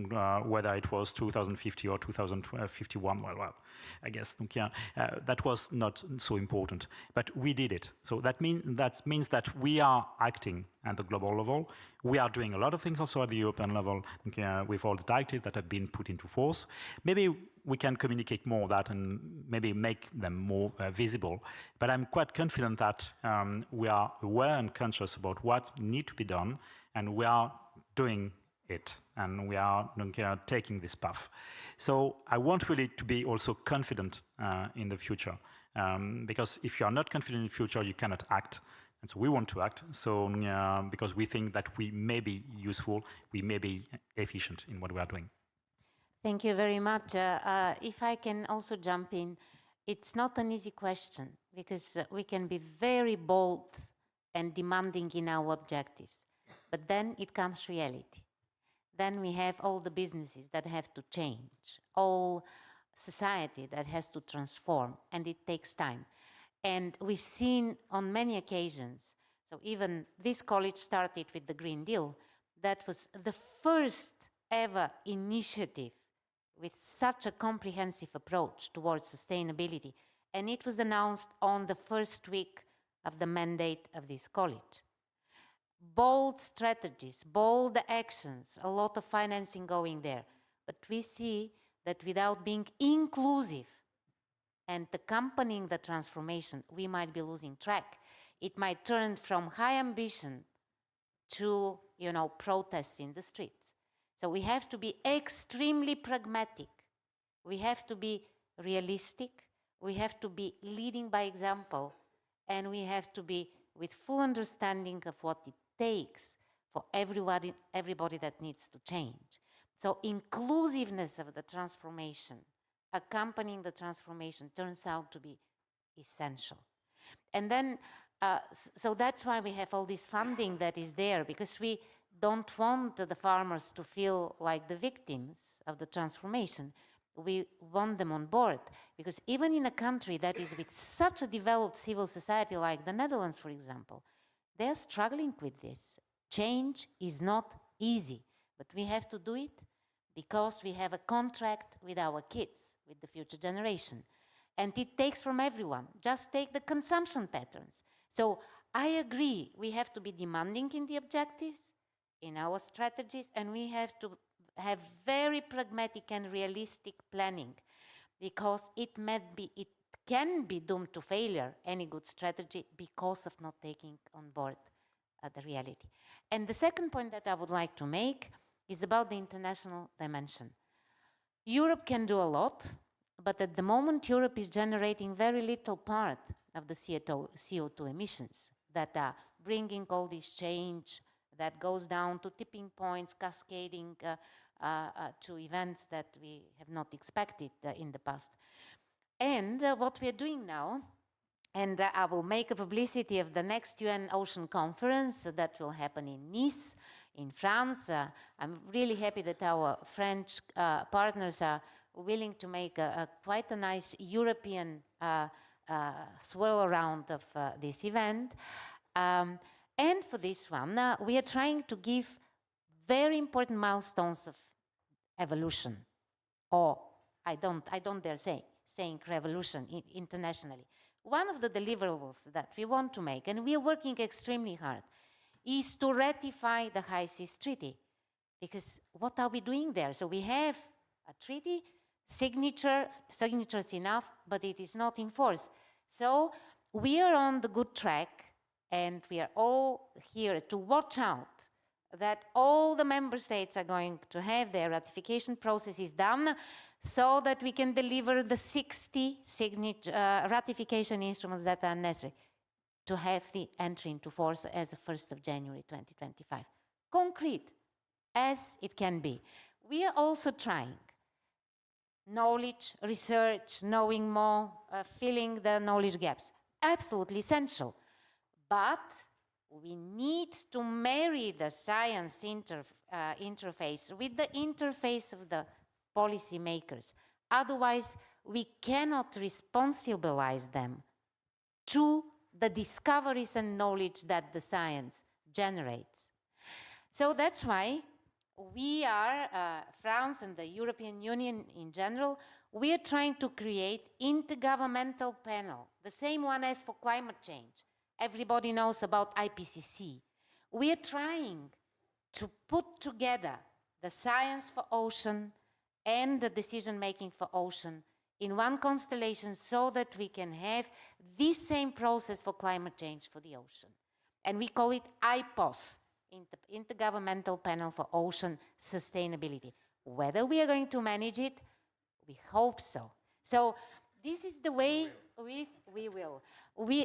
whether it was 2050 or 2051. Well, I guess that was not so important, but we did it. So that means that we are acting at the global level. We are doing a lot of things also at the European level with all the directives that have been put into force. Maybe we can communicate more of that and maybe make them more visible. But I'm quite confident that we are aware and conscious about what needs to be done, and we are doing it, and we are taking this path. So I want really to be also confident in the future, because if you are not confident in the future, you cannot act. And so we want to act, so because we think that we may be useful, we may be efficient in what we are doing. Thank you very much. If I can also jump in, it's not an easy question, because we can be very bold and demanding in our objectives. But then it comes reality. Then we have all the businesses that have to change, all society that has to transform, and it takes time. And we've seen on many occasions, so even this college started with the Green Deal, that was the first ever initiative with such a comprehensive approach towards sustainability. And it was announced on the first week of the mandate of this college. Bold strategies, bold actions, a lot of financing going there. But we see that without being inclusive and accompanying the transformation, we might be losing track. It might turn from high ambition to, protests in the streets. So we have to be extremely pragmatic. We have to be realistic. We have to be leading by example. And we have to be with full understanding of what it takes for everybody that needs to change. So inclusiveness of the transformation, accompanying the transformation, turns out to be essential. And then, so that's why we have all this funding that is there, because we don't want the farmers to feel like the victims of the transformation. We want them on board, because even in a country that is with such a developed civil society like the Netherlands, for example, they're struggling with this. Change is not easy, but we have to do it because we have a contract with our kids, with the future generation. And it takes from everyone. Just take the consumption patterns. So I agree, we have to be demanding in the objectives, in our strategies, and we have to have very pragmatic and realistic planning, because it can be doomed to failure, any good strategy, because of not taking on board the reality. And the second point that I would like to make is about the international dimension. Europe can do a lot, but at the moment Europe is generating very little part of the CO2 emissions that are bringing all this change that goes down to tipping points, cascading to events that we have not expected in the past. And what we are doing now, and I will make a publicity of the next UN Ocean Conference that will happen in Nice, in France. I'm really happy that our French partners are willing to make quite a nice European swirl around of this event. And for this one, we are trying to give very important milestones of evolution, or I don't dare saying revolution internationally. One of the deliverables that we want to make, and we are working extremely hard, is to ratify the High Seas Treaty. Because what are we doing there? So we have a treaty, signatures enough, but it is not in force. So we are on the good track, and we are all here to watch out that all the member states are going to have their ratification processes done, so that we can deliver the 60 ratification instruments that are necessary to have the entry into force as of 1st of January 2025. Concrete as it can be. We are also trying knowledge, research, knowing more, filling the knowledge gaps. Absolutely essential. But we need to marry the science interface with the interface of the policymakers. Otherwise, we cannot responsibilize them to the discoveries and knowledge that the science generates. So that's why we are, France and the European Union in general, we are trying to create intergovernmental panel, the same one as for climate change. Everybody knows about IPCC. We are trying to put together the science for ocean and the decision-making for ocean in one constellation, so that we can have this same process for climate change for the ocean. And we call it IPOS, Intergovernmental Panel for Ocean Sustainability. Whether we are going to manage it, we hope so. So this is the way we will.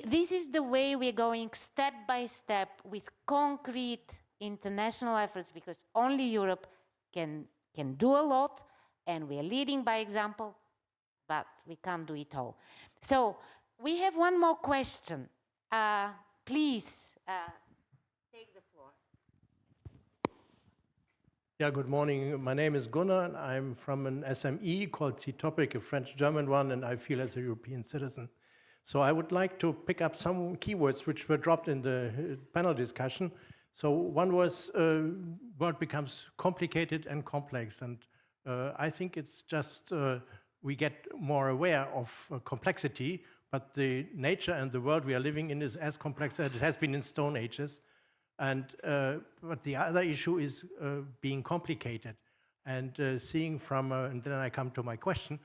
This is the way we're going step by step with concrete international efforts, because only Europe can do a lot, and we are leading by example, but we can't do it all. So we have one more question. Please take the floor. Yeah, good morning. My name is Gunnar, and I'm from an SME called C-Topic, a French-German one, and I feel as a European citizen. So I would like to pick up some keywords which were dropped in the panel discussion. So one was world becomes complicated and complex, and I think it's just we get more aware of complexity, but the nature and the world we are living in is as complex as it has been in Stone Ages. And but the other issue is being complicated. And seeing from, and then I come to my question,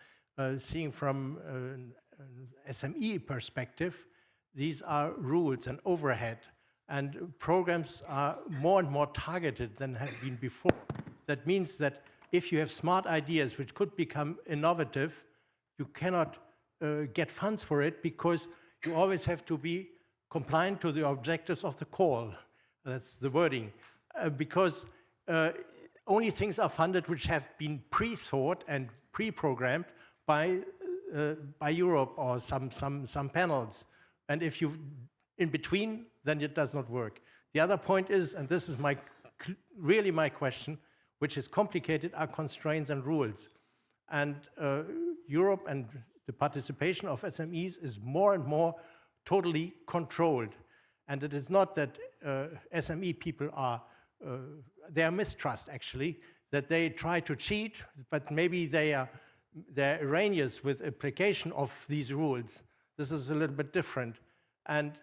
seeing from an SME perspective, these are rules and overhead. And programs are more and more targeted than have been before. That means that if you have smart ideas which could become innovative, you cannot get funds for it because you always have to be compliant to the objectives of the call. That's the wording. Because only things are funded which have been pre-thought and pre-programmed by Europe or some panels. And if you in between, then it does not work. The other point is, and this is really my question, which is complicated, are constraints and rules. And Europe and the participation of SMEs is more and more totally controlled. And it is not that SME people are, they are mistrust actually, that they try to cheat, but maybe they're erroneous with application of these rules. This is a little bit different. And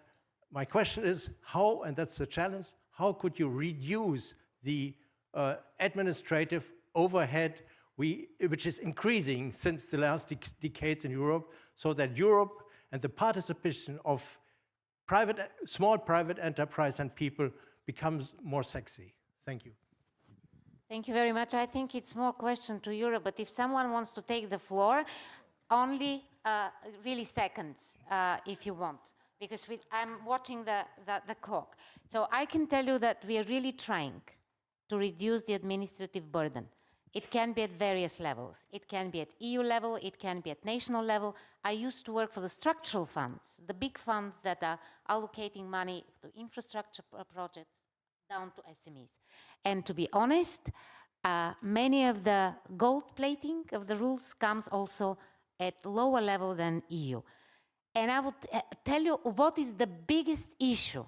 my question is how, and that's the challenge, how could you reduce the administrative overhead which is increasing since the last decades in Europe, so that Europe and the participation of small private enterprise and people becomes more sexy? Thank you. Thank you very much. I think it's more question to Europe, but if someone wants to take the floor, only really seconds, if you want, because I'm watching the clock. So I can tell you that we are really trying to reduce the administrative burden. It can be at various levels. It can be at EU level, it can be at national level. I used to work for the structural funds, the big funds that are allocating money to infrastructure projects down to SMEs. And to be honest, many of the gold plating of the rules comes also at lower level than EU. And I would tell you what is the biggest issue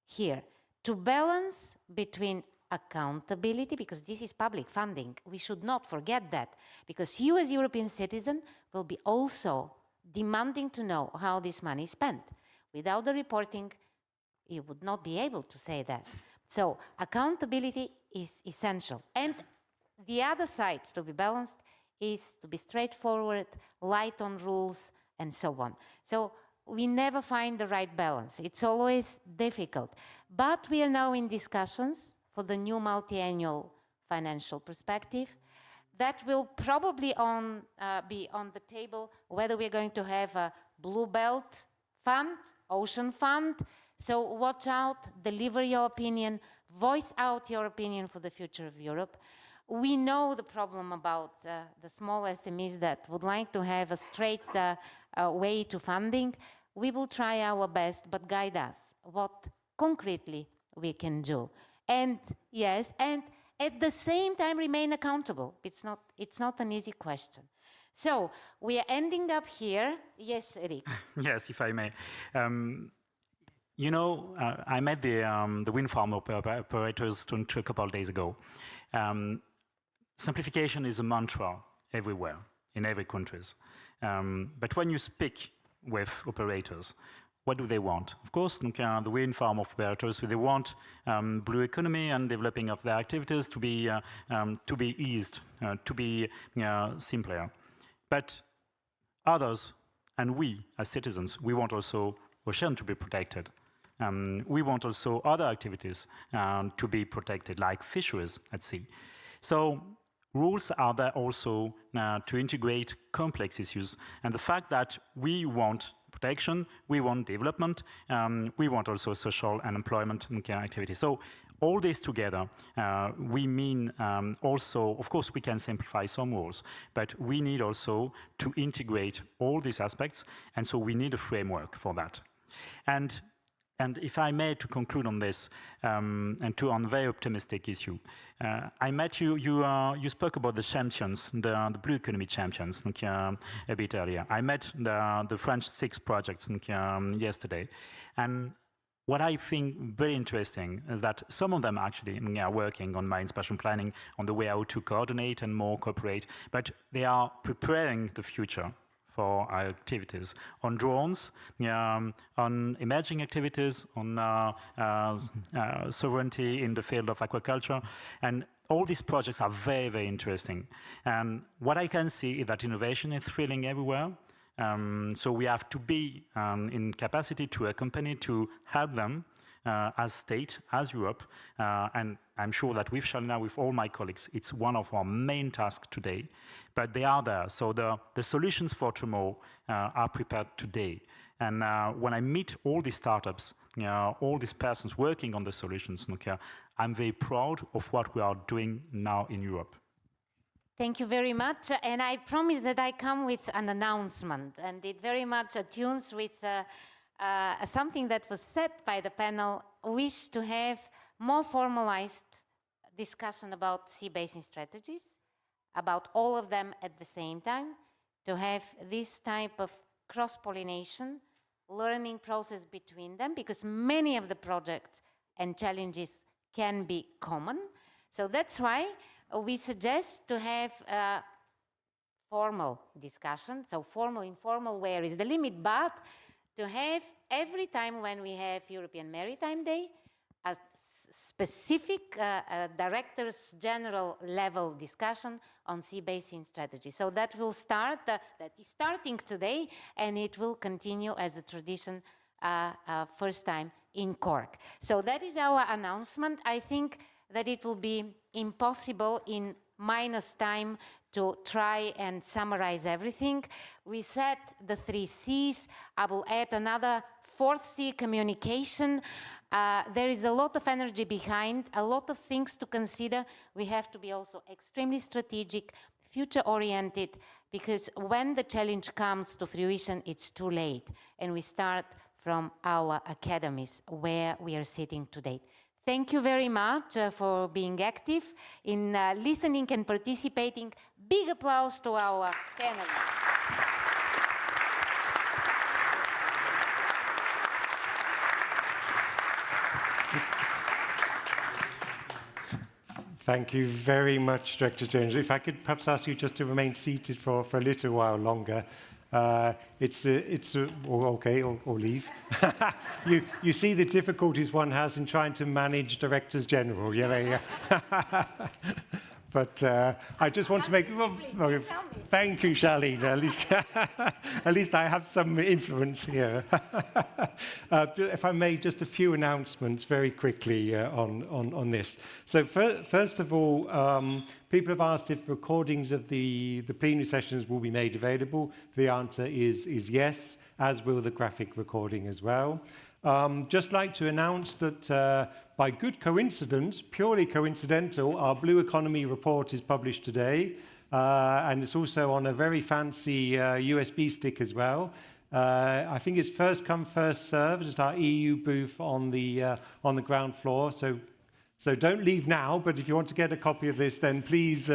here, to balance between accountability, because this is public funding. We should not forget that, because you as European citizen will be also demanding to know how this money is spent. Without the reporting, you would not be able to say that. So accountability is essential. And the other side, to be balanced, is to be straightforward, light on rules, and so on. So we never find the right balance. It's always difficult. But we are now in discussions for the new multi-annual financial perspective. That will probably be on the table, whether we're going to have a Blue Belt Fund, Ocean Fund. So watch out, deliver your opinion, voice out your opinion for the future of Europe. We know the problem about the small SMEs that would like to have a straight way to funding. We will try our best, but guide us what concretely we can do. And yes, and at the same time remain accountable. It's not an easy question. So we are ending up here. Yes, Eric. Yes, if I may. You know, I met the wind farm operators a couple of days ago. Simplification is a mantra everywhere, in every country. But when you speak with operators, what do they want? Of course, the wind farm operators, they want blue economy and developing of their activities to be eased, to be simpler. But others, and we as citizens, we want also ocean to be protected. We want also other activities to be protected, like fisheries at sea. So rules are there also to integrate complex issues. And the fact that we want protection, we want development, we want also social and employment activity. So all this together, we mean also, of course, we can simplify some rules, but we need also to integrate all these aspects, and so we need a framework for that. And if I may, to conclude on this, and on a very optimistic issue, I met you spoke about the champions, the blue economy champions, a bit earlier. I met the French 6 projects yesterday, and what I think very interesting is that some of them actually are working on marine spatial planning, on the way how to coordinate and more cooperate, but they are preparing the future for our activities on drones, on emerging activities, on sovereignty in the field of aquaculture. And all these projects are very, very interesting. And what I can see is that innovation is thrilling everywhere. So we have to be in capacity to accompany, to help them as state, as Europe. And I'm sure that with Shalina, with all my colleagues, it's one of our main tasks today. But they are there. So the solutions for tomorrow are prepared today. And when I meet all these startups, all these persons working on the solutions, I'm very proud of what we are doing now in Europe. Thank you very much. And I promise that I come with an announcement. And it very much attunes with something that was said by the panel, wish to have more formalized discussion about sea basin strategies, about all of them at the same time, to have this type of cross-pollination, learning process between them, because many of the projects and challenges can be common. So that's why we suggest to have a formal discussion. So formal, informal, where is the limit? But to have every time when we have European Maritime Day, a specific directors general level discussion on sea basin strategy. So that will start, that is starting today, and it will continue as a tradition first time in Cork. So that is our announcement. I think that it will be impossible in minus time to try and summarize everything. We said the 3 Cs. I will add another 4th C, communication. There is a lot of energy behind, a lot of things to consider. We have to be also extremely strategic, future-oriented, because when the challenge comes to fruition, it's too late. And we start from our academies, where we are sitting today. Thank you very much for being active in listening and participating. Big applause to our panelists. Thank you very much, Director Jones. If I could perhaps ask you just to remain seated for a little while longer. Okay, or leave. You see the difficulties one has in trying to manage directors general. Yeah. But I just want to make. Thank you, Charlene. At least I have some influence here. If I may, just a few announcements very quickly on this. So first of all, people have asked if recordings of the plenary sessions will be made available. The answer is yes, as will the graphic recording as well. Just like to announce that by good coincidence, purely coincidental, our Blue Economy report is published today, and it's also on a very fancy USB stick as well. I think it's first come, first served. It's our EU booth on the ground floor. So don't leave now, but if you want to get a copy of this, then please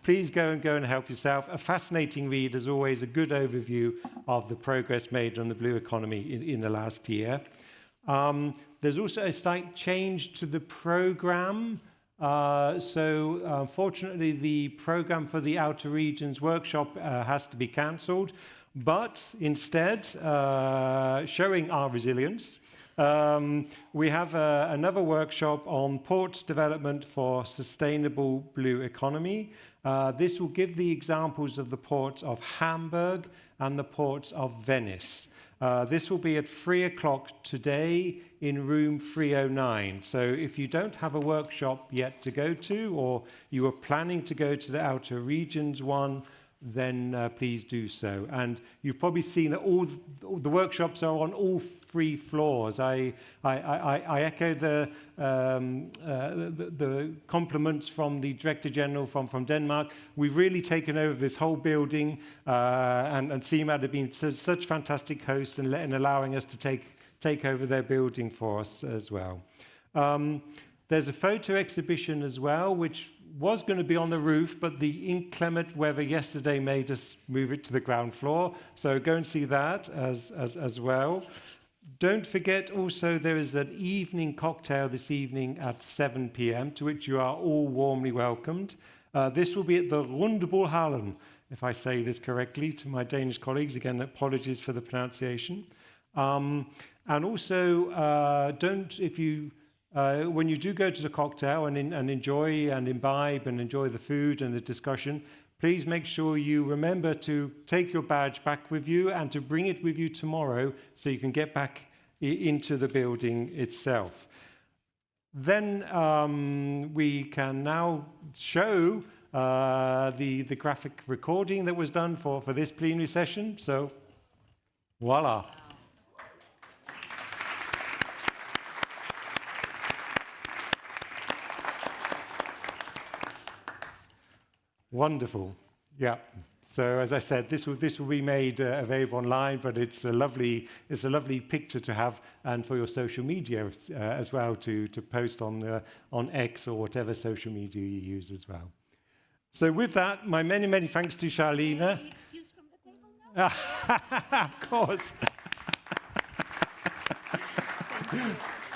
please go and help yourself. A fascinating read, as always, a good overview of the progress made on the blue economy in the last year. There's also a slight change to the program. Unfortunately, the program for the Outer Regions workshop has to be cancelled, but instead, showing our resilience, we have another workshop on port development for sustainable blue economy. This will give the examples of the ports of Hamburg and the ports of Venice. This will be at 3 o'clock today in room 309. So if you don't have a workshop yet to go to, or you are planning to go to the Outer Regions one, then please do so. And you've probably seen that all the workshops are on all 3 floors. I echo the compliments from the Director General from Denmark. We've really taken over this whole building, and CMAD have been such fantastic hosts and allowing us to take over their building for us as well. There's a photo exhibition as well, which was going to be on the roof, but the inclement weather yesterday made us move it to the ground floor. So go and see that as well. Don't forget also there is an evening cocktail this evening at 7 p.m. to which you are all warmly welcomed. This will be at the Rundebulhallen if I say this correctly, to my Danish colleagues. Again, apologies for the pronunciation. And also, when you do go to the cocktail and enjoy and imbibe and enjoy the food and the discussion, please make sure you remember to take your badge back with you and to bring it with you tomorrow so you can get back into the building itself. Then we can now show the graphic recording that was done for this plenary session. So, voila. Wonderful. Yeah. So as I said, this will be made available online, but it's a lovely picture to have, and for your social media as well to post on X or whatever social media you use as well. So with that, my many thanks to Charlene. Excuse from the table now? Of course.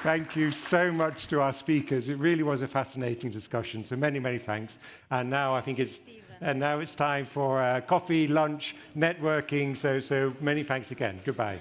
Thank you so much to our speakers. It really was a fascinating discussion. So many thanks. And now I think it's time for coffee, lunch, networking. So many thanks again. Goodbye.